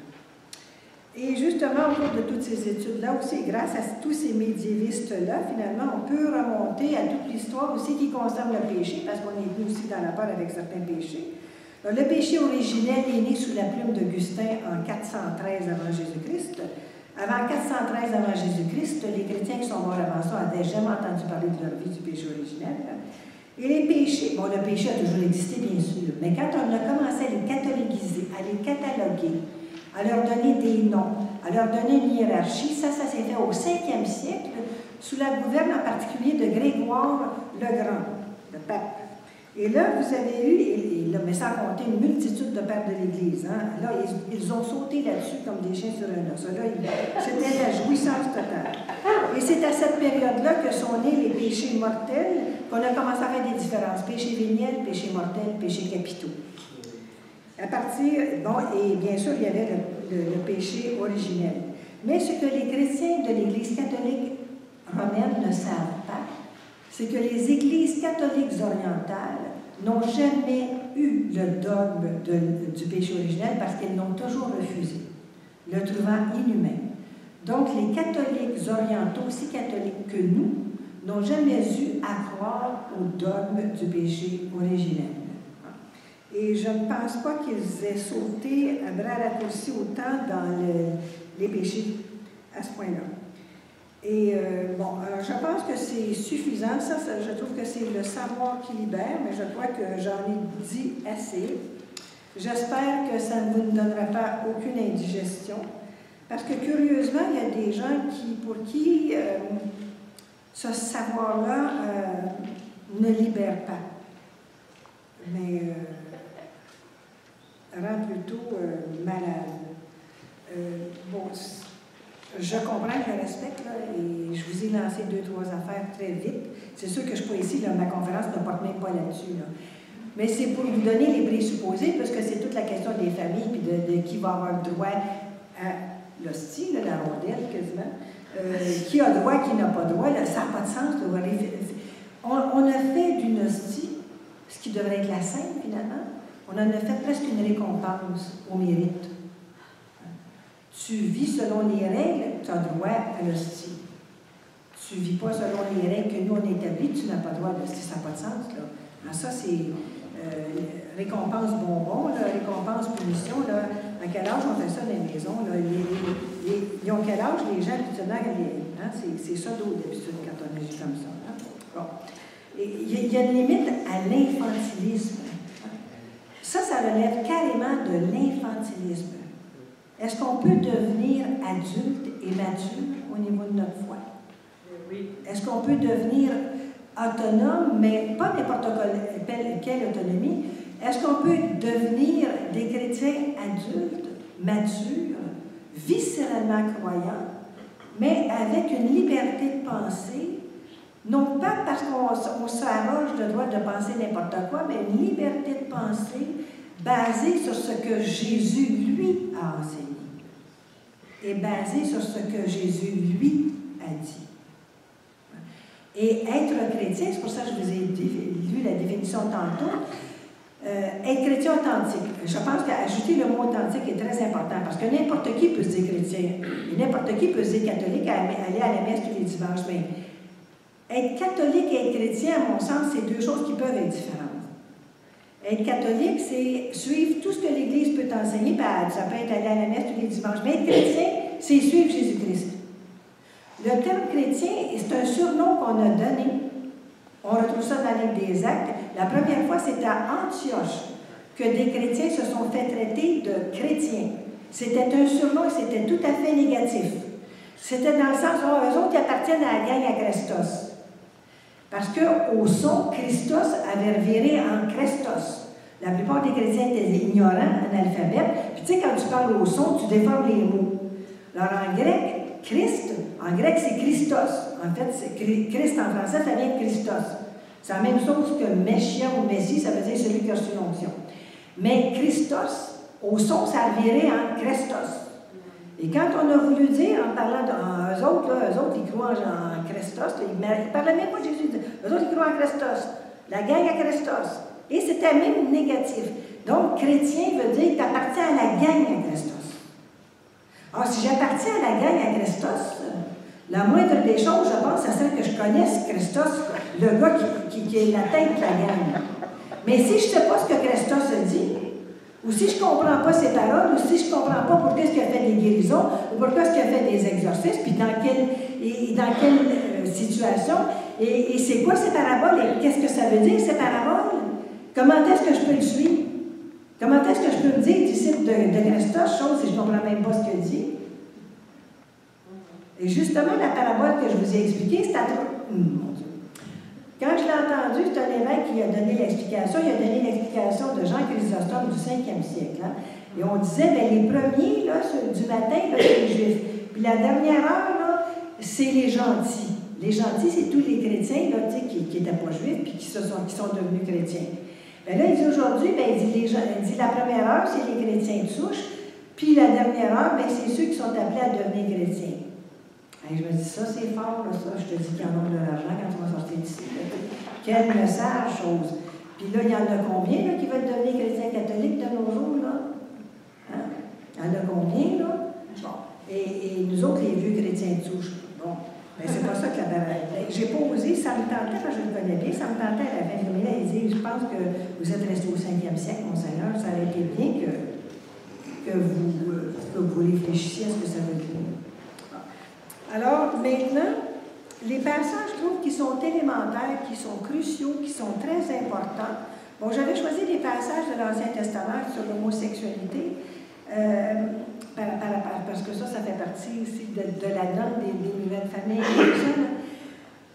Speaker 5: Et justement, au cours de toutes ces études-là aussi, grâce à tous ces médiévistes-là, finalement, on peut remonter à toute l'histoire aussi qui concerne le péché, parce qu'on est venu aussi dans la part avec certains péchés. Alors, le péché originel est né sous la plume d'Augustin en 413 avant Jésus-Christ. Avant 413 avant Jésus-Christ, les chrétiens qui sont morts avant ça n'avaient jamais entendu parler de leur vie du péché originel. Et les péchés, bon, le péché a toujours existé, bien sûr, mais quand on a commencé à les cataloguiser, à les cataloguer, à leur donner des noms, à leur donner une hiérarchie, ça s'est fait au 5e siècle, sous la gouverne en particulier de Grégoire le Grand, le pape. Et là, vous avez eu, mais sans compter une multitude de pères de l'Église, hein, là, ils ont sauté là-dessus comme des chiens sur un os. Là, c'était la jouissance totale. Et c'est à cette période-là que sont nés les péchés mortels, qu'on a commencé à faire des différences. Péché véniel, péché mortel, péché capitaux. À partir, bon, et bien sûr, il y avait le péché originel. Mais ce que les chrétiens de l'Église catholique romaine ne savent pas, c'est que les églises catholiques orientales n'ont jamais eu le dogme du péché originel parce qu'elles l'ont toujours refusé, le trouvant inhumain. Donc, les catholiques orientaux, aussi catholiques que nous, n'ont jamais eu à croire au dogme du péché originel. Et je ne pense pas qu'ils aient sauté à bras raccourcis autant dans les péchés à ce point-là. Et bon, alors je pense que c'est suffisant. Ça, je trouve que c'est le savoir qui libère, mais je crois que j'en ai dit assez. J'espère que ça ne vous donnera pas aucune indigestion, parce que curieusement, il y a des gens pour qui ce savoir-là ne libère pas, mais rend plutôt malade. Bon, je comprends, je respecte, là, et je vous ai lancé 2-3 affaires très vite. C'est sûr que je ne suis pas ici, là, ma conférence ne porte même pas là-dessus. Là. Mais c'est pour vous donner les présupposés, parce que c'est toute la question des familles, puis de qui va avoir le droit à l'hostie, la rondelle quasiment, qui a droit, qui n'a pas droit, là, ça n'a pas de sens. Là, on a fait d'une hostie, ce qui devrait être la scène finalement, on en a fait presque une récompense au mérite. Tu vis selon les règles, tu as droit à l'hostie. Tu ne vis pas selon les règles que nous on établit, tu n'as pas droit à l'hostie, ça n'a pas de sens. Là. Alors ça, c'est récompense bonbon, là, récompense punition. Là. À quel âge on fait ça dans les maisons? Là? Ils ont quel âge les gens habituellement? Hein? C'est ça d'autre d'habitude quand on agit comme ça. Hein? Bon. Il y a une limite à l'infantilisme. Ça relève carrément de l'infantilisme. Est-ce qu'on peut devenir adulte et mature au niveau de notre foi? Oui. Est-ce qu'on peut devenir autonome, mais pas n'importe quelle autonomie? Est-ce qu'on peut devenir des chrétiens adultes, matures, viscéralement croyants, mais avec une liberté de penser, non pas parce qu'on s'arroge le droit de penser n'importe quoi, mais une liberté de penser basée sur ce que Jésus, lui, a enseigné. Et basée sur ce que Jésus, lui, a a dit. Et être chrétien, c'est pour ça que je vous ai lu la définition tantôt, être chrétien authentique. Je pense qu'ajouter le mot authentique est très important parce que n'importe qui peut se dire chrétien et n'importe qui peut se dire catholique, aller à la messe tous les dimanches. Mais être catholique et être chrétien, à mon sens, c'est deux choses qui peuvent être différentes. Être catholique, c'est suivre tout ce que l'Église peut t'enseigner, ça peut être aller à la messe tous les dimanches. Mais être chrétien, c'est suivre Jésus-Christ. Le terme chrétien, c'est un surnom qu'on a donné. On retrouve ça dans le livre des Actes. La première fois, c'était à Antioche que des chrétiens se sont fait traiter de chrétiens. C'était un surnom et c'était tout à fait négatif. C'était dans le sens où eux autres appartiennent à la gang à Christos. Parce qu'au son, Christos avait viré en Christos. La plupart des chrétiens étaient ignorants, analphabètes. Puis tu sais, quand tu parles au son, tu déformes les mots. Alors en grec, Christ, en grec, c'est Christos. En fait, Christ en français, ça vient de Christos. C'est la même chose que Messia ou Messie, ça veut dire celui qui a reçu l'onction. Mais Christos, au son, ça a viré en Christos. Et quand on a voulu dire, en parlant d'eux autres, ils croient en Christos, ils ne parlaient même pas de Jésus, eux autres, ils croient en Christos, la gang à Christos. Et c'était même négatif. Donc, chrétien veut dire que tu appartiens à la gang à Christos. Alors, si j'appartiens à la gang à Christos, la moindre des choses, je pense, c'est que je connaisse Christos, le gars qui est la tête de la gang. Mais si je ne sais pas ce que Christos a dit, ou si je ne comprends pas ses paroles, ou si je ne comprends pas pourquoi est-ce qu'il a fait des guérisons, ou pourquoi est-ce qu'il a fait des exorcismes, puis dans quelle situation, et c'est quoi ces paraboles, et qu'est-ce que ça veut dire, ces paraboles? Comment est-ce que je peux le suivre? Comment est-ce que je peux me dire, disciple de Christos, chose si je ne comprends même pas ce qu'il dit? Et justement, la parabole que je vous ai expliquée, c'est à mon Dieu. Quand je l'ai entendu, c'est un évêque qui a donné l'explication. Il a donné l'explication de Jean Chrysostome du 5e siècle. Hein? Et on disait, bien, les premiers, là, du matin, là, c'est les Juifs. Puis la dernière heure, là, c'est les gentils. Les gentils, c'est tous les chrétiens là, qui n'étaient pas juifs puis qui sont devenus chrétiens. Bien là, il dit aujourd'hui, bien, il dit la première heure, c'est les chrétiens de souche. Puis la dernière heure, bien, c'est ceux qui sont appelés à devenir chrétiens. Et je me dis, ça, c'est fort, là, ça. Je te dis qu'ils en ont de l'argent quand tu vas sortir d'ici. Quel message, chose. Puis là, il y en a combien là, qui veulent devenir chrétiens catholiques de nos jours, là? Hein? Il y en a combien, là? Bon. Et nous autres, les vieux chrétiens de souche. Bon. Mais c'est pas ça que la barrière. J'ai pas osé, ça me tentait, parce que je le connais bien, ça me tentait à la fin de l'année, elle dit, je pense que vous êtes resté au 5e siècle, Monseigneur, ça aurait été bien que vous réfléchissiez à ce que ça veut dire. Alors, maintenant, les passages, je trouve, qui sont élémentaires, qui sont cruciaux, qui sont très importants. Bon, j'avais choisi des passages de l'Ancien Testament sur l'homosexualité, parce que ça fait partie aussi de la norme des nouvelles familles et tout ça.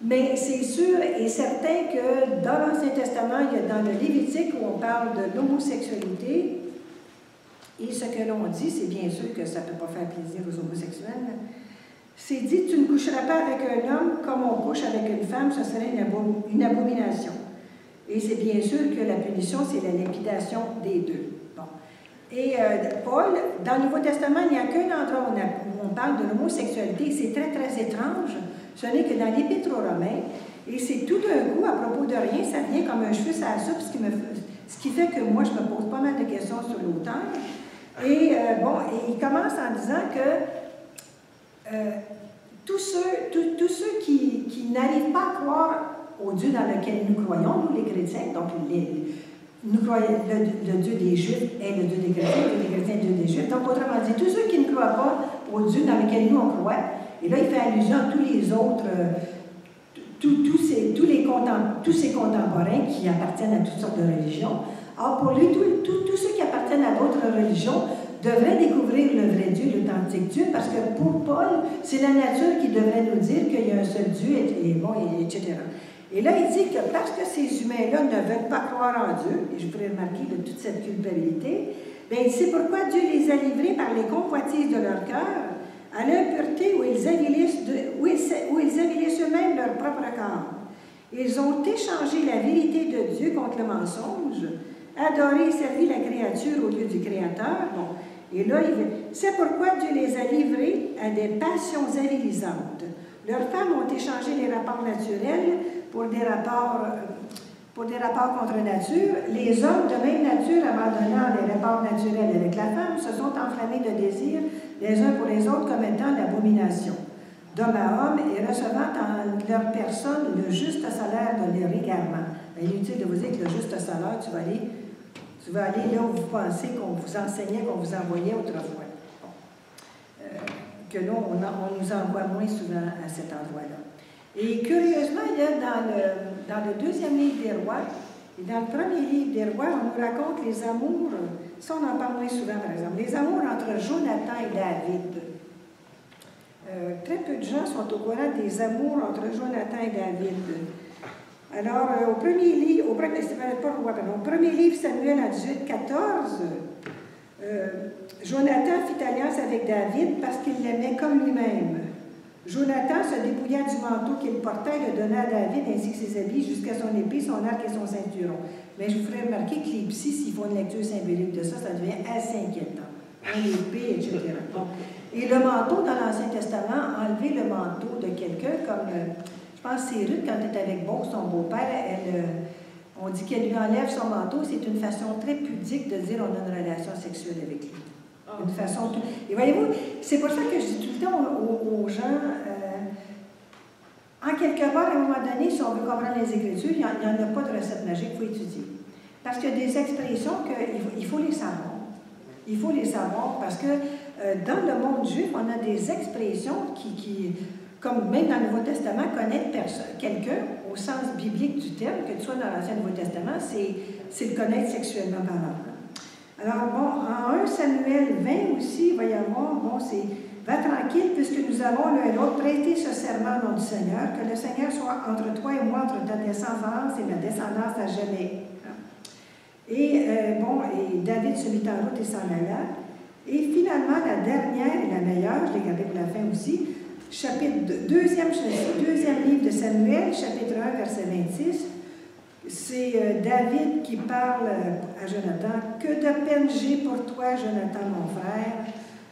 Speaker 5: Mais c'est sûr et certain que dans l'Ancien Testament, il y a dans le Lévitique où on parle de l'homosexualité, et ce que l'on dit, c'est bien sûr que ça ne peut pas faire plaisir aux homosexuels. C'est dit, tu ne coucheras pas avec un homme comme on couche avec une femme, ce serait une abomination. Et c'est bien sûr que la punition, c'est la lapidation des deux. Bon. Et Paul, dans le Nouveau Testament, il n'y a qu'un endroit où on parle de l'homosexualité. C'est très, très étrange. Ce n'est que dans l'Épître aux Romains. Et c'est tout d'un coup, à propos de rien, ça vient comme un cheveu sur la soupe, ce qui fait que moi, je me pose pas mal de questions sur l'auteur. Et il commence en disant que tous ceux qui n'arrivent pas à croire au Dieu dans lequel nous croyons, nous les chrétiens, donc nous croyons le Dieu des Juifs est le Dieu des chrétiens, le Dieu des chrétiens est le Dieu des Juifs. Donc, autrement dit, tous ceux qui ne croient pas au Dieu dans lequel nous on croit, et là il fait allusion à tous les autres, tous ces contemporains qui appartiennent à toutes sortes de religions. Or, pour lui, tous ceux qui appartiennent à d'autres religions devraient découvrir le vrai Dieu, l'authentique Dieu, parce que pour Paul, c'est la nature qui devrait nous dire qu'il y a un seul Dieu, et bon, etc. Et là, il dit que parce que ces humains-là ne veulent pas croire en Dieu, et je pourrais remarquer de toute cette culpabilité, bien, c'est pourquoi Dieu les a livrés par les convoitises de leur cœur à l'impureté où ils avilissent eux-mêmes leur propre corps. Ils ont échangé la vérité de Dieu contre le mensonge, adoré et servi la créature au lieu du Créateur. Bon. Et là, c'est pourquoi Dieu les a livrés à des passions avilisantes, Leurs femmes ont échangé les rapports naturels pour des rapports contre nature. Les hommes de même nature, abandonnant les rapports naturels avec la femme, se sont enflammés de désir les uns pour les autres comme étant l'abomination d'homme à homme et recevant en leur personne le juste salaire de leur égarement. Inutile de vous dire que le juste salaire, tu vas aller là où vous pensez qu'on vous enseignait, qu'on vous envoyait autrefois. Que là, on nous envoie moins souvent à cet endroit-là. Et curieusement, il y a dans le deuxième livre des rois, et dans le premier livre des rois, on nous raconte les amours, ça on en parle moins souvent par exemple, les amours entre Jonathan et David. Très peu de gens sont au courant des amours entre Jonathan et David. Alors, au premier livre Samuel en 18-14, Jonathan fit alliance avec David parce qu'il l'aimait comme lui-même. Jonathan se dépouilla du manteau qu'il portait et le donna à David ainsi que ses habits jusqu'à son épée, son arc et son ceinturon. Mais je vous ferai remarquer que les psys, s'ils font une lecture symbolique de ça, ça devient assez inquiétant. L'épée, etc. Bon. Et le manteau, dans l'Ancien Testament, enlever le manteau de quelqu'un comme, je pense que c'est Ruth, quand elle est avec Boaz, son beau-père, on dit qu'elle lui enlève son manteau, c'est une façon très pudique de dire on a une relation sexuelle avec lui. Une façon tout... Et voyez-vous, c'est pour ça que je dis tout le temps aux gens, en quelque part, à un moment donné, si on veut comprendre les Écritures, il n'y en a pas de recette magique, il faut étudier. Parce qu'il y a des expressions qu'il faut les savoir. Il faut les savoir parce que dans le monde juif, on a des expressions qui comme même dans le Nouveau Testament, connaître quelqu'un au sens biblique du terme, que tu sois dans l'Ancien Nouveau Testament, c'est le connaître sexuellement parlant. Alors, bon, en 1 Samuel 20 aussi, il va y avoir, bon, c'est « Va tranquille, puisque nous avons l'un et l'autre prêté ce serment au nom du Seigneur, que le Seigneur soit entre toi et moi, entre ta descendance et ma descendance à jamais. » Et, et David se mit en route et s'en alla. Et finalement, la dernière et la meilleure, je l'ai gardée pour la fin aussi, deuxième livre de Samuel, chapitre 1, verset 26, c'est David qui parle à Jonathan. « Que de peine j'ai pour toi, Jonathan, mon frère.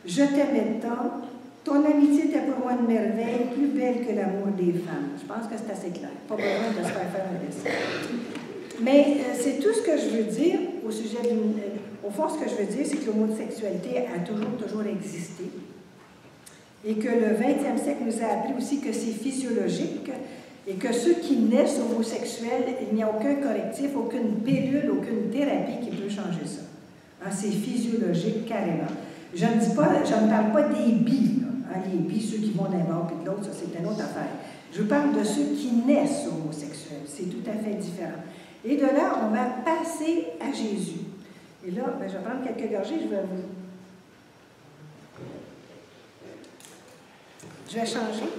Speaker 5: Je t'aimais tant. Ton amitié était pour moi une merveille, plus belle que l'amour des femmes. » Je pense que c'est assez clair. Pas besoin de se faire un dessin. Mais c'est tout ce que je veux dire au sujet au fond, ce que je veux dire, c'est que l'homosexualité a toujours existé. Et que le 20e siècle nous a appris aussi que c'est physiologique et que ceux qui naissent homosexuels, il n'y a aucun correctif, aucune pilule, aucune thérapie qui peut changer ça. Hein, c'est physiologique carrément. Je ne parle pas des bis, hein, les bis, ceux qui vont d'un bord puis de l'autre, ça c'est une autre affaire. Je parle de ceux qui naissent homosexuels, c'est tout à fait différent. Et de là, on va passer à Jésus. Et là, je vais prendre quelques gorgées, je vais changer.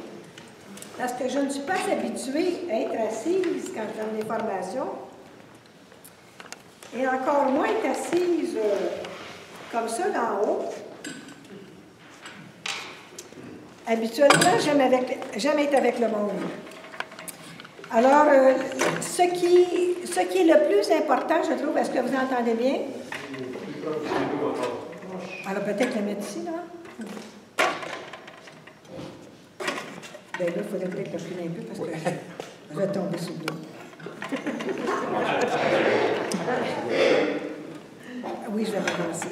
Speaker 5: Parce que je ne suis pas habituée à être assise quand je donne des formations. Et encore moins être assise comme ça, d'en haut. Habituellement, j'aime être avec le monde. Alors, ce qui est le plus important, je trouve, est-ce que vous entendez bien? Alors, peut-être le mettre ici, là. Bien là, il faudrait peut-être que je recule un peu parce que je vais tomber sous l'eau. Oui, je vais commencer.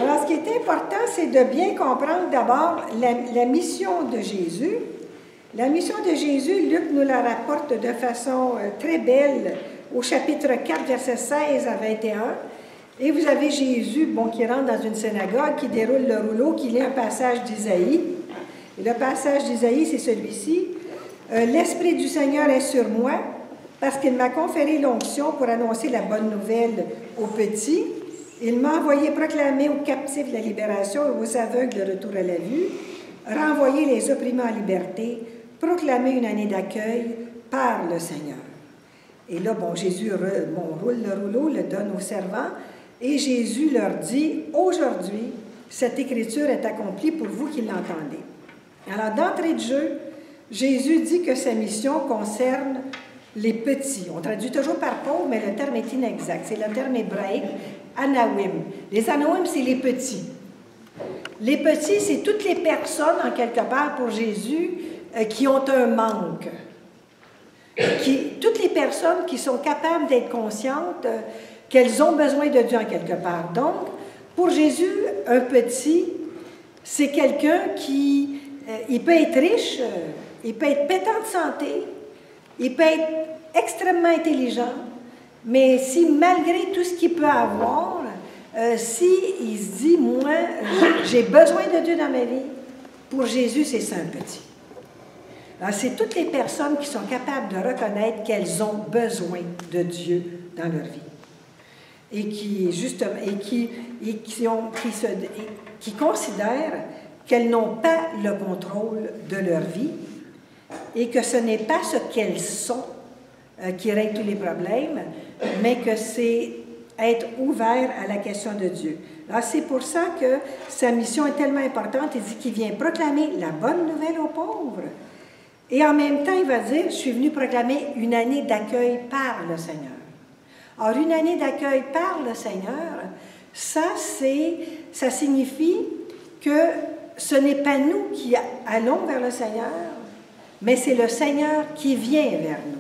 Speaker 5: Alors, ce qui est important, c'est de bien comprendre d'abord la mission de Jésus. La mission de Jésus, Luc nous la rapporte de façon très belle au chapitre 4, versets 16 à 21. Et vous avez Jésus, qui rentre dans une synagogue, qui déroule le rouleau, qui lit un passage d'Isaïe. Et le passage d'Isaïe, c'est celui-ci. « L'Esprit du Seigneur est sur moi, parce qu'il m'a conféré l'onction pour annoncer la bonne nouvelle aux petits. Il m'a envoyé proclamer aux captifs la libération et aux aveugles le retour à la vue, renvoyer les opprimés en liberté, proclamer une année d'accueil par le Seigneur. » Et là, Jésus roule le rouleau, le donne aux servants, et Jésus leur dit, « Aujourd'hui, cette écriture est accomplie pour vous qui l'entendez. » Alors, d'entrée de jeu, Jésus dit que sa mission concerne les petits. On traduit toujours par pauvre, mais le terme est inexact. C'est le terme hébraïque, anawim. Les anawim, c'est les petits. Les petits, c'est toutes les personnes, en quelque part, pour Jésus, qui ont un manque. Toutes les personnes qui sont capables d'être conscientes qu'elles ont besoin de Dieu en quelque part. Donc, pour Jésus, un petit, c'est quelqu'un qui, il peut être riche, il peut être pétant de santé, il peut être extrêmement intelligent, mais si malgré tout ce qu'il peut avoir, si il se dit, moi, j'ai besoin de Dieu dans ma vie, pour Jésus, c'est ça un petit. C'est toutes les personnes qui sont capables de reconnaître qu'elles ont besoin de Dieu dans leur vie. Et qui, justement, qui considèrent qu'elles n'ont pas le contrôle de leur vie et que ce n'est pas ce qu'elles sont qui règle tous les problèmes, mais que c'est être ouvert à la question de Dieu. Alors, c'est pour ça que sa mission est tellement importante. Il dit qu'il vient proclamer la bonne nouvelle aux pauvres. Et en même temps, il va dire, je suis venu proclamer une année d'accueil par le Seigneur. Alors, une année d'accueil par le Seigneur, ça signifie que ce n'est pas nous qui allons vers le Seigneur, mais c'est le Seigneur qui vient vers nous.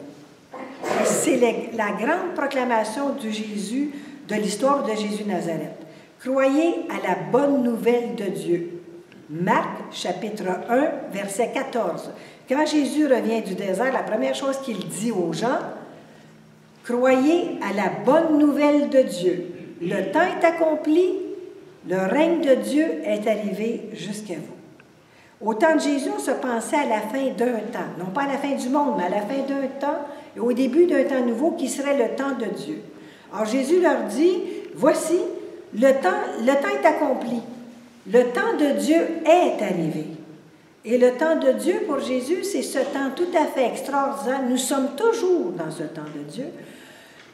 Speaker 5: C'est la grande proclamation de Jésus, de l'histoire de Jésus Nazareth. Croyez à la bonne nouvelle de Dieu. Marc, chapitre 1, verset 14. Quand Jésus revient du désert, la première chose qu'il dit aux gens, croyez à la bonne nouvelle de Dieu. Le temps est accompli, le règne de Dieu est arrivé jusqu'à vous. Au temps de Jésus, on se pensait à la fin d'un temps, non pas à la fin du monde, mais à la fin d'un temps, et au début d'un temps nouveau qui serait le temps de Dieu. Alors Jésus leur dit, voici, le temps est accompli, le temps de Dieu est arrivé. Et le temps de Dieu pour Jésus, c'est ce temps tout à fait extraordinaire. Nous sommes toujours dans ce temps de Dieu.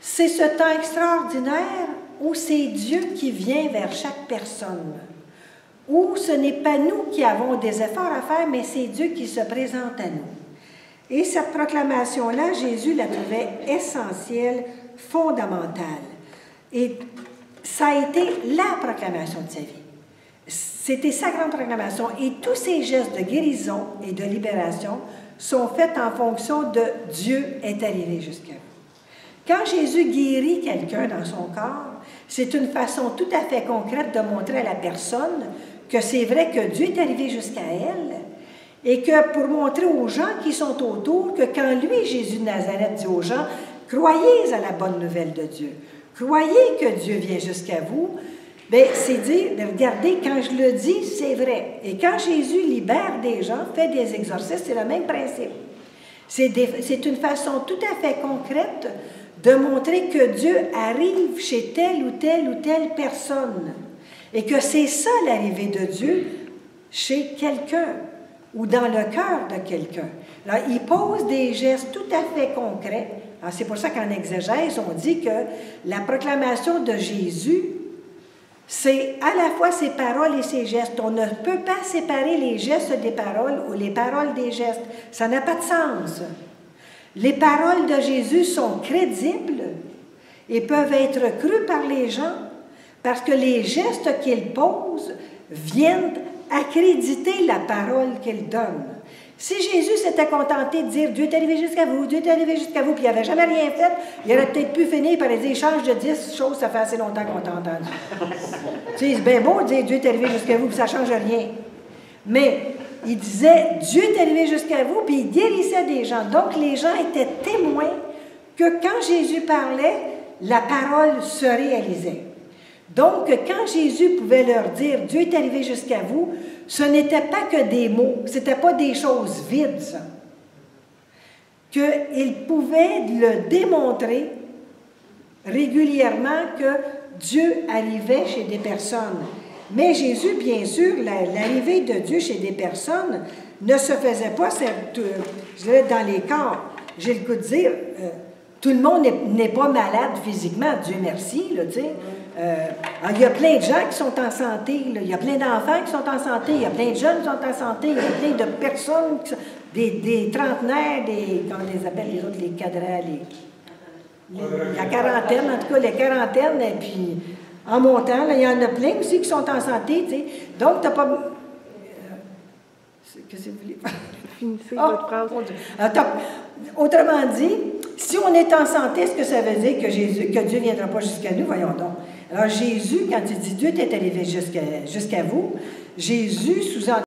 Speaker 5: C'est ce temps extraordinaire où c'est Dieu qui vient vers chaque personne. Où ce n'est pas nous qui avons des efforts à faire, mais c'est Dieu qui se présente à nous. Et cette proclamation-là, Jésus la trouvait essentielle, fondamentale. Et ça a été la proclamation de sa vie. C'était sa grande proclamation. Et tous ces gestes de guérison et de libération sont faits en fonction de Dieu est arrivé jusqu'à vous. Quand Jésus guérit quelqu'un dans son corps, c'est une façon tout à fait concrète de montrer à la personne que c'est vrai que Dieu est arrivé jusqu'à elle et que pour montrer aux gens qui sont autour que quand lui, Jésus de Nazareth, dit aux gens, croyez à la bonne nouvelle de Dieu, croyez que Dieu vient jusqu'à vous, bien, c'est dire, regardez, quand je le dis, c'est vrai. Et quand Jésus libère des gens, fait des exorcismes, c'est le même principe. C'est une façon tout à fait concrète de montrer que Dieu arrive chez telle ou telle personne. Et que c'est ça l'arrivée de Dieu chez quelqu'un ou dans le cœur de quelqu'un. Alors, il pose des gestes tout à fait concrets. Alors, c'est pour ça qu'en exégèse, on dit que la proclamation de Jésus, c'est à la fois ses paroles et ses gestes. On ne peut pas séparer les gestes des paroles ou les paroles des gestes. Ça n'a pas de sens. Les paroles de Jésus sont crédibles et peuvent être crues par les gens parce que les gestes qu'il pose viennent accréditer la parole qu'il donne. Si Jésus s'était contenté de dire « Dieu est arrivé jusqu'à vous, Dieu est arrivé jusqu'à vous », puis il n'avait jamais rien fait, il aurait peut-être pu finir par dire « Change de 10 choses, ça fait assez longtemps qu'on t'a entendu. » Tu sais, c'est bien beau de dire « Dieu est arrivé jusqu'à vous », puis ça ne change rien. Mais il disait « Dieu est arrivé jusqu'à vous », puis il guérissait des gens. Donc, les gens étaient témoins que quand Jésus parlait, la parole se réalisait. Donc, quand Jésus pouvait leur dire « Dieu est arrivé jusqu'à vous », ce n'était pas que des mots, ce n'était pas des choses vides, ça. Qu'il pouvait le démontrer régulièrement que Dieu arrivait chez des personnes. Mais Jésus, bien sûr, l'arrivée de Dieu chez des personnes ne se faisait pas, je dirais, dans les corps. J'ai le coup de dire, tout le monde n'est pas malade physiquement, Dieu merci, là, tu sais. Il y a plein de gens qui sont en santé, là. Il y a plein d'enfants qui sont en santé, il y a plein de jeunes qui sont en santé, il y a plein de personnes, des trentenaires, comment on les appelle les autres, les cadrans, la quarantaine, en tout cas les quarantaines, et puis en montant, là, il y en a plein aussi qui sont en santé, tu sais. Donc, tu n'as pas... Qu'est-ce que vous voulez?
Speaker 7: finissez
Speaker 5: Ah,
Speaker 7: votre phrase.
Speaker 5: mon Dieu. Attends. Autrement dit, si on est en santé, est-ce que ça veut dire que Dieu ne viendra pas jusqu'à nous? Voyons donc. Alors Jésus, quand il dit Dieu t'est arrivé jusqu'à vous, Jésus sous-entend